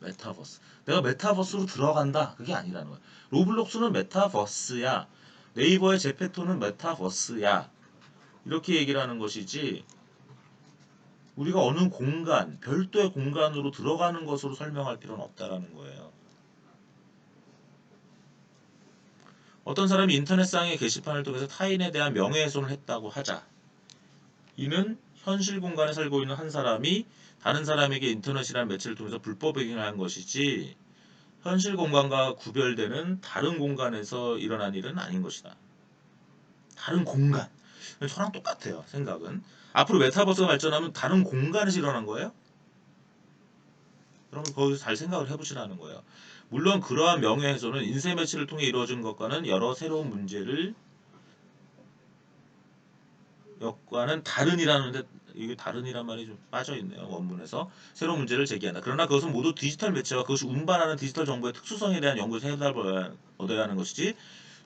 메타버스. 내가 메타버스로 들어간다. 그게 아니라는 거예요. 로블록스는 메타버스야. 네이버의 제페토는 메타버스야. 이렇게 얘기를 하는 것이지 우리가 어느 공간, 별도의 공간으로 들어가는 것으로 설명할 필요는 없다라는 거예요. 어떤 사람이 인터넷상의 게시판을 통해서 타인에 대한 명예훼손을 했다고 하자. 이는 현실 공간에 살고 있는 한 사람이 다른 사람에게 인터넷이라는 매체를 통해서 불법 행위를 한 것이지 현실 공간과 구별되는 다른 공간에서 일어난 일은 아닌 것이다. 다른 공간. 저랑 똑같아요. 생각은. 앞으로 메타버스가 발전하면 다른 공간에서 일어난 거예요? 여러분 거기서 잘 생각을 해보시라는 거예요. 물론 그러한 명예훼손은 인쇄 매체를 통해 이루어진 것과는 여러 새로운 문제를 역과는 다른이라는데 이게 다른이란 말이 좀 빠져있네요. 원문에서 새로운 문제를 제기한다. 그러나 그것은 모두 디지털 매체와 그것이 운반하는 디지털 정보의 특수성에 대한 연구에서 해답을 얻어야 하는 것이지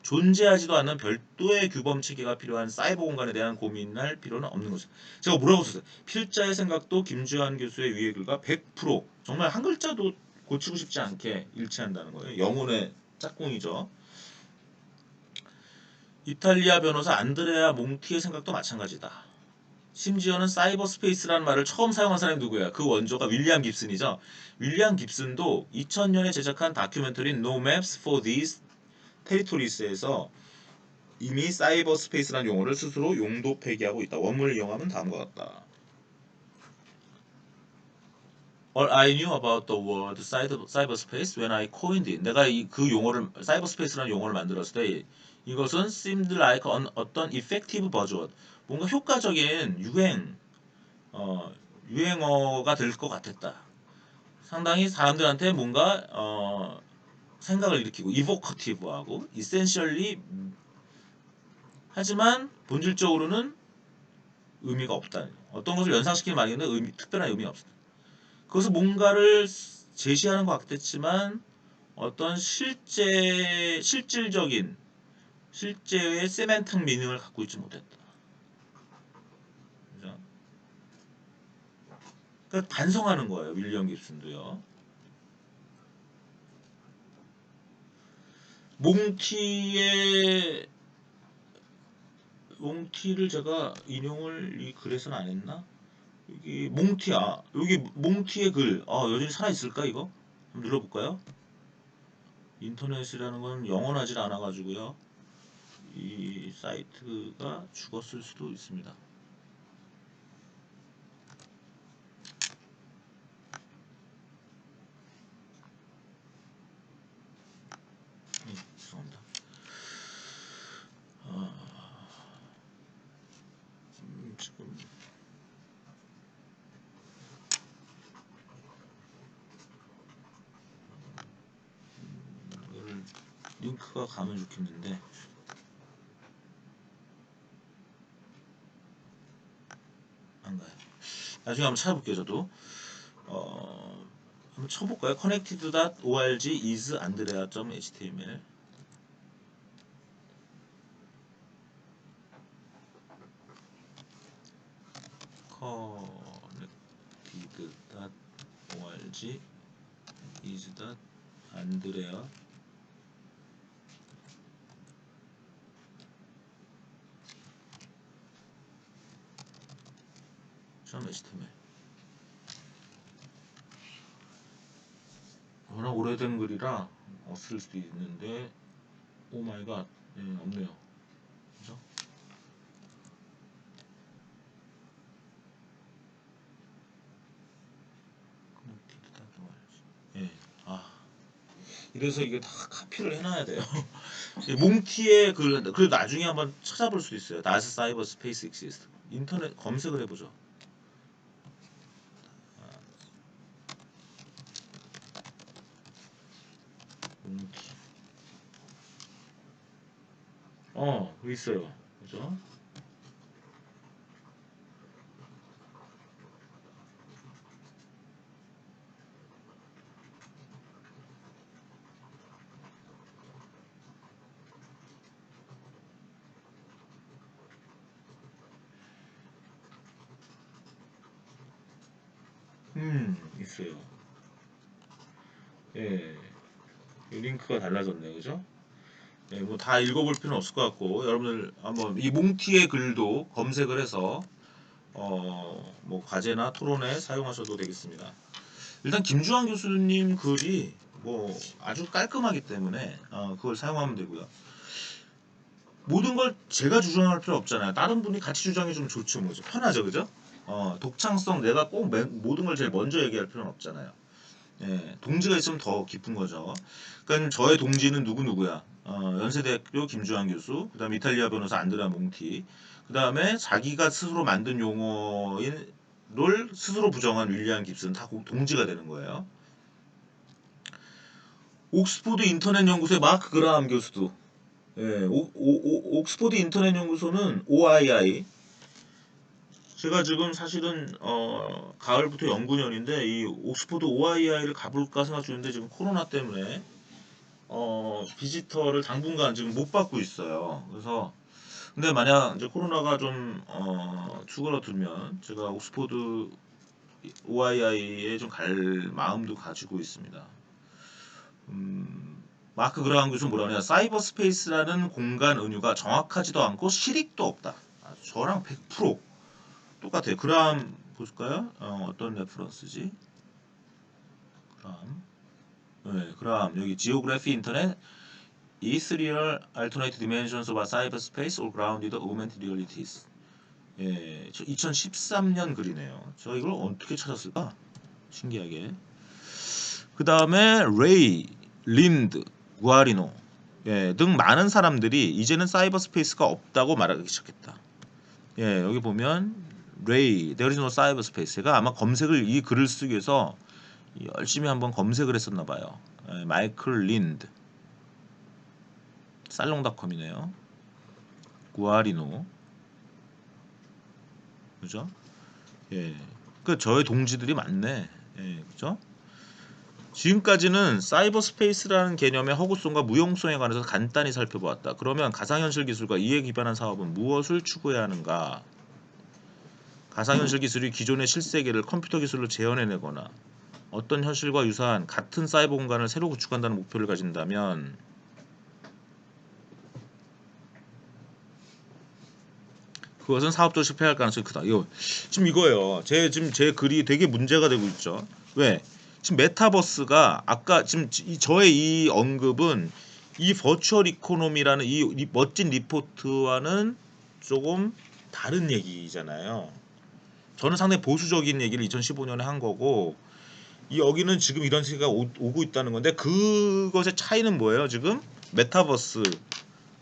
존재하지도 않는 별도의 규범 체계가 필요한 사이버 공간에 대한 고민할 필요는 없는 것입니다. 제가 뭐라고 썼어요? 필자의 생각도 김주환 교수의 위의 글과 100% 정말 한 글자도 고치고 싶지 않게 일치한다는 거예요. 영혼의 짝꿍이죠. 이탈리아 변호사 안드레아 몽티의 생각도 마찬가지다. 심지어는 사이버 스페이스라는 말을 처음 사용한 사람이 누구야? 그 원조가 윌리엄 깁슨이죠. 윌리엄 깁슨도 2000년에 제작한 다큐멘터리인 No Maps for These Territories에서 이미 사이버 스페이스라는 용어를 스스로 용도 폐기하고 있다. 원문을 이용하면 다음과 같다. All I knew about the word cyberspace when I coined it. 내가 그 용어를 사이버스페이스라는 용어를 만들었을 때 이것은 seemed like 어떤 effective buzzword. 뭔가 효과적인 유행 유행어가 될 것 같았다. 상당히 사람들한테 뭔가 생각을 일으키고 이보커티브하고 이센셜리 하지만 본질적으로는 의미가 없다. 어떤 것을 연상시키는 말이는데 특별한 의미가 없다. 그것은 뭔가를 제시하는 것 같았지만 어떤 실질적인 실제의 세멘틱 미닝을 갖고 있지 못했다. 그죠? 그러니까 반성하는 거예요. 윌리엄 깁슨도요. 몽티를 제가 인용을 이 글에서는 안 했나? 여기 몽티의 글. 여전히 살아 있을까 이거? 한번 눌러볼까요? 인터넷이라는 건 영원하지 않아 가지고요. 이 사이트가 죽었을 수도 있습니다. 죄송합니다. 지금 이거를 링크가 가면 좋겠는데 안 가요. 나중에 한번 찾아볼게요. 저도 한번 쳐볼까요? connected.org is andrea.html connected.org is andrea .html 워낙 오래된 글이라 없을 수도 있는데 오 마이 갓 없네요. 그죠? 예. 이래서 이게 다 카피를 해놔야 돼요. 몽티의 그리고 나중에 한번 찾아볼 수 있어요. Does cyberspace exist? 인터넷 검색을 해보죠. 몽티. 있어요. 그죠? 있어요. 예. 링크가 달라졌네요. 그죠? 예, 뭐 다 읽어볼 필요는 없을 것 같고 여러분들 한번 이 몽티의 글도 검색을 해서 뭐 과제나 토론에 사용하셔도 되겠습니다. 일단 김주환 교수님 글이 뭐 아주 깔끔하기 때문에 그걸 사용하면 되고요. 모든 걸 제가 주장할 필요 없잖아요. 다른 분이 같이 주장해 주면 좋죠, 뭐죠. 편하죠, 그죠? 독창성 내가 꼭 모든 걸 제일 먼저 얘기할 필요는 없잖아요. 예, 동지가 있으면 더 깊은 거죠. 그러니까 저의 동지는 누구야? 연세대학교 김주환 교수, 그다음에 이탈리아 변호사 안드레아 몽티, 그다음에 자기가 스스로 만든 용어를 스스로 부정한 윌리엄 깁슨 다 동지가 되는 거예요. 옥스포드 인터넷 연구소의 마크 그라함 교수도 예, 옥스포드 인터넷 연구소는 OII 제가 지금 사실은 가을부터 연구년인데 이 옥스포드 OII를 가볼까 생각 중인데 지금 코로나 때문에 비지터를 당분간 지금 못 받고 있어요. 그래서 근데 만약 이제 코로나가 좀 추그러들면 제가 옥스포드 OII에 좀 갈 마음도 가지고 있습니다. 마크 그라함 교수는 뭐라 그러냐? 사이버 스페이스라는 공간 은유가 정확하지도 않고 실익도 없다. 저랑 100% 똑같아요. 그라함 볼까요? 어떤 레퍼런스지? 그라함. 네, 그라함 여기 Geography Internet is real alternate dimensions of a cyberspace or grounded augmented realities. 예, 2013년 글이네요. 저 이걸 어떻게 찾았을까? 신기하게. 그 다음에 레이, 린드, 구아리노 등 많은 사람들이 이제는 사이버 스페이스가 없다고 말하기 시작했다. 예, 여기 보면 레이 There is no cyberspace. 제가 아마 검색을 이 글을 쓰기 위해서 열심히 한번 검색을 했었나 봐요. 마이클 린드 살롱닷컴이네요. 구아리노 그죠? 예. 그 저의 동지들이 많네. 예, 그죠? 지금까지는 사이버 스페이스라는 개념의 허구성과 무용성에 관해서 간단히 살펴보았다. 그러면 가상현실 기술과 이에 기반한 사업은 무엇을 추구해야 하는가? 가상현실 기술이 기존의 실세계를 컴퓨터 기술로 재현해내거나 어떤 현실과 유사한 같은 사이버 공간을 새로 구축한다는 목표를 가진다면 그것은 사업적으로 실패할 가능성이 크다. 지금 이거예요. 지금 제 글이 되게 문제가 되고 있죠. 왜? 지금 메타버스가 아까 지금 저의 이 언급은 이 버추얼 이코노미라는 이 멋진 리포트와는 조금 다른 얘기잖아요. 저는 상당히 보수적인 얘기를 2015년에 한 거고 여기는 지금 이런 시기가 오고 있다는 건데 그것의 차이는 뭐예요? 지금 메타버스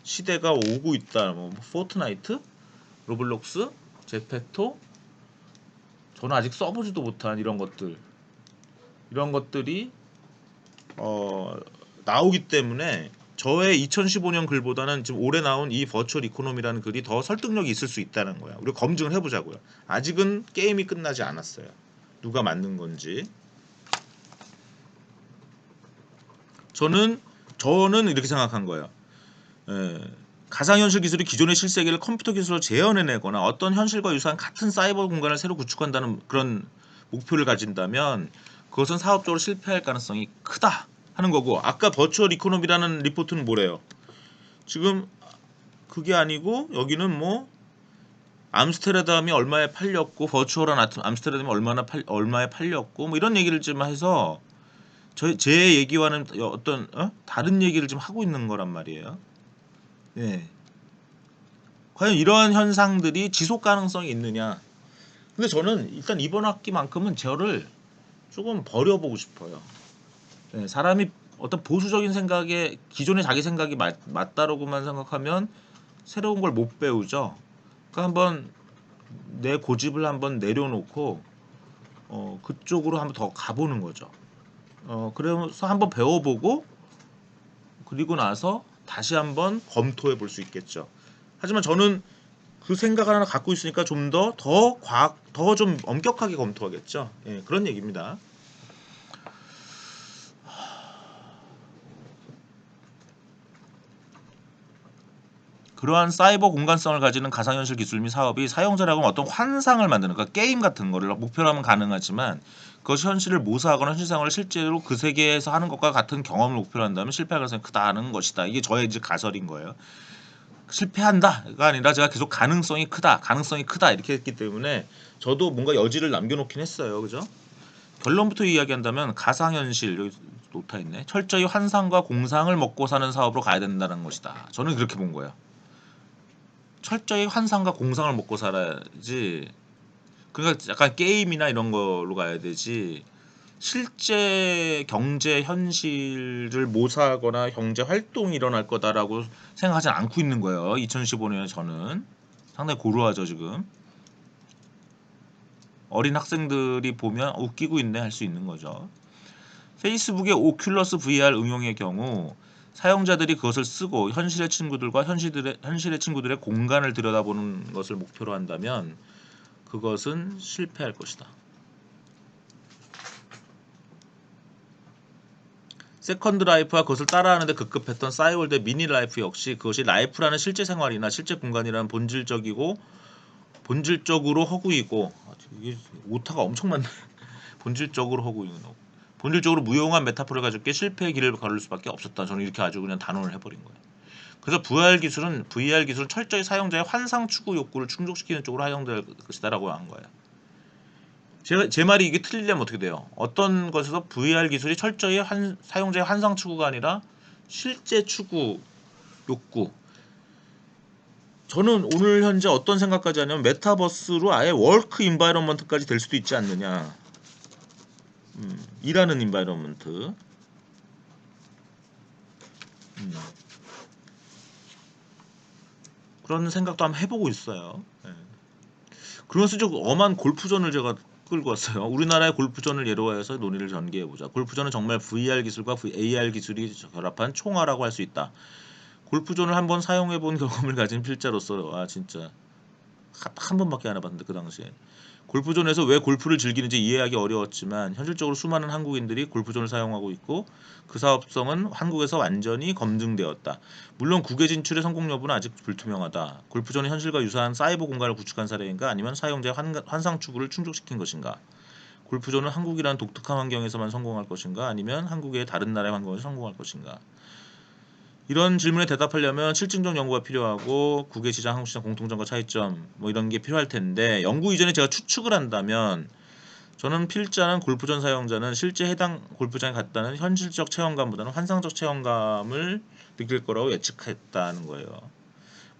시대가 오고 있다. 뭐 포트나이트, 로블록스, 제페토 저는 아직 써보지도 못한 이런 것들이 나오기 때문에 저의 2015년 글보다는 지금 올해 나온 이 버추얼 이코노미라는 글이 더 설득력이 있을 수 있다는 거야. 우리 검증을 해보자고요. 아직은 게임이 끝나지 않았어요. 누가 만든 건지. 저는 이렇게 생각한 거예요. 가상현실 기술이 기존의 실세계를 컴퓨터 기술로 재현해내거나 어떤 현실과 유사한 같은 사이버 공간을 새로 구축한다는 그런 목표를 가진다면 그것은 사업적으로 실패할 가능성이 크다 하는 거고 아까 버추얼 이코노미라는 리포트는 뭐래요? 지금 그게 아니고 여기는 뭐 암스테르담이 얼마에 팔렸고 버추얼한 암스테르담이 얼마에 팔렸고 뭐 이런 얘기를 좀 해서 제 얘기와는 어떤 다른 얘기를 좀 하고 있는 거란 말이에요. 네. 과연 이러한 현상들이 지속 가능성이 있느냐? 근데 저는 일단 이번 학기만큼은 저를 조금 버려보고 싶어요. 네, 사람이 어떤 보수적인 생각에 기존의 자기 생각이 맞다라고만 생각하면 새로운 걸 못 배우죠. 그러니까 한번 내 고집을 한번 내려놓고 그쪽으로 한번 더 가보는 거죠. 그래서 한번 배워보고 그리고 나서 다시 한번 검토해 볼 수 있겠죠. 하지만 저는 그 생각 하나 갖고 있으니까 좀 더 좀 엄격하게 검토하겠죠. 예, 그런 얘기입니다. 그러한 사이버 공간성을 가지는 가상현실 기술 및 사업이 사용자라고 어떤 환상을 만드는 그러니까 게임 같은 거를 목표로 하면 가능하지만 그것이 현실을 모사하거나 현실 생활을 실제로 그 세계에서 하는 것과 같은 경험을 목표로 한다면 실패할 가능성이 크다는 것이다. 이게 저의 이제 가설인 거예요. 실패한다가 아니라 제가 계속 가능성이 크다 이렇게 했기 때문에 저도 뭔가 여지를 남겨놓긴 했어요. 그죠? 결론부터 이야기한다면 가상현실 여기 놓타 있네. 철저히 환상과 공상을 먹고 사는 사업으로 가야 된다는 것이다. 저는 그렇게 본 거예요. 철저히 환상과 공상을 먹고 살아야지. 그러니까 약간 게임이나 이런 걸로 가야 되지. 실제 경제 현실을 모사하거나 경제 활동이 일어날 거다라고 생각하지 않고 있는 거예요. 2015년에 저는 상당히 고루하죠 지금. 어린 학생들이 보면 웃기고 있네 할 수 있는 거죠. 페이스북의 오큘러스 VR 응용의 경우 사용자들이 그것을 쓰고 현실의 친구들과 현실의 친구들의 공간을 들여다보는 것을 목표로 한다면 그것은 실패할 것이다. 세컨드 라이프와 그것을 따라하는데 급급했던 싸이월드의 미니 라이프 역시 그것이 라이프라는 실제 생활이나 실제 공간이라는 본질적으로 허구이고 이게 오타가 엄청 많네. 본질적으로 허구이고 본질적으로 무용한 메타포를 가지고 실패의 길을 걸을 수밖에 없었다. 저는 이렇게 아주 그냥 단언을 해버린 거예요. 그래서 VR 기술은 철저히 사용자의 환상 추구 욕구를 충족시키는 쪽으로 활용될 것이다라고 한 거예요. 제 말이 이게 틀리려면 어떻게 돼요? 어떤 것에서 VR 기술이 철저히 사용자의 환상 추구가 아니라 실제 추구 욕구. 저는 오늘 현재 어떤 생각까지 하냐면 메타버스로 아예 워크 인바이러먼트까지 될 수도 있지 않느냐. 일하는 인바이러먼트. 그런 생각도 한번 해보고 있어요. 예. 그런 수적 엄한 골프존을 제가 끌고 왔어요. 우리나라의 골프존을 예로 해서 논의를 전개해 보자. 골프존은 정말 VR 기술과 AR 기술이 결합한 총화라고 할 수 있다. 골프존을 한번 사용해 본 경험을 가진 필자로서 진짜 한 번밖에 안 해봤는데 그 당시에 골프존에서 왜 골프를 즐기는지 이해하기 어려웠지만 현실적으로 수많은 한국인들이 골프존을 사용하고 있고 그 사업성은 한국에서 완전히 검증되었다. 물론 국외 진출의 성공 여부는 아직 불투명하다. 골프존이 현실과 유사한 사이버 공간을 구축한 사례인가 아니면 사용자의 환상 추구를 충족시킨 것인가. 골프존은 한국이라는 독특한 환경에서만 성공할 것인가 아니면 한국의 다른 나라의 환경에서 성공할 것인가. 이런 질문에 대답하려면 실증적 연구가 필요하고 국외 시장, 한국 시장 공통점과 차이점 뭐 이런 게 필요할 텐데 연구 이전에 제가 추측을 한다면 저는 필자는 골프존 사용자는 실제 해당 골프장에 갔다는 현실적 체험감보다는 환상적 체험감을 느낄 거라고 예측했다는 거예요.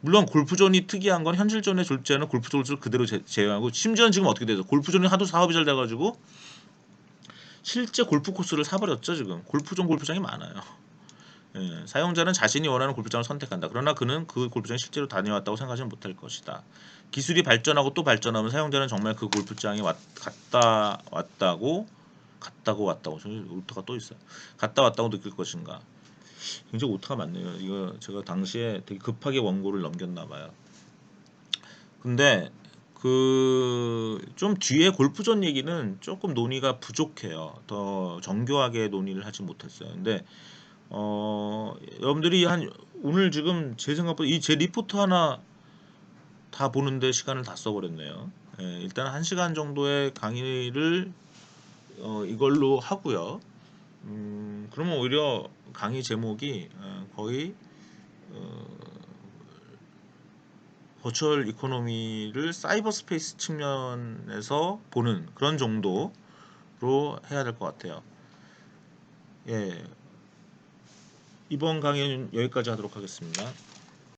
물론 골프존이 특이한 건 현실존에 졸지않은 골프존을 그대로 제외하고 심지어는 지금 어떻게 돼서 골프존이 하도 사업이 잘 돼가지고 실제 골프 코스를 사버렸죠. 지금 골프장이 많아요. 사용자는 자신이 원하는 골프장을 선택한다. 그러나 그는 그 골프장에 실제로 다녀왔다고 생각하지는 못할 것이다. 기술이 발전하고 또 발전하면 사용자는 정말 그 골프장에 갔다고 저기 오타가 또 있어요. 갔다 왔다고 느낄 것인가. 굉장히 오타가 많네요. 이거 제가 당시에 되게 급하게 원고를 넘겼나 봐요. 근데 그 좀 뒤에 골프존 얘기는 조금 논의가 부족해요. 더 정교하게 논의를 하지 못했어요. 근데 여러분들이 오늘 지금 제 생각보다 제 리포트 하나 다 보는데 시간을 다 써버렸네요. 일단 1시간 정도의 강의를 이걸로 하고요. 그러면 오히려 강의 제목이 거의 버추얼 이코노미를 사이버 스페이스 측면에서 보는 그런 정도로 해야 될 것 같아요. 예, 이번 강의는 여기까지 하도록 하겠습니다.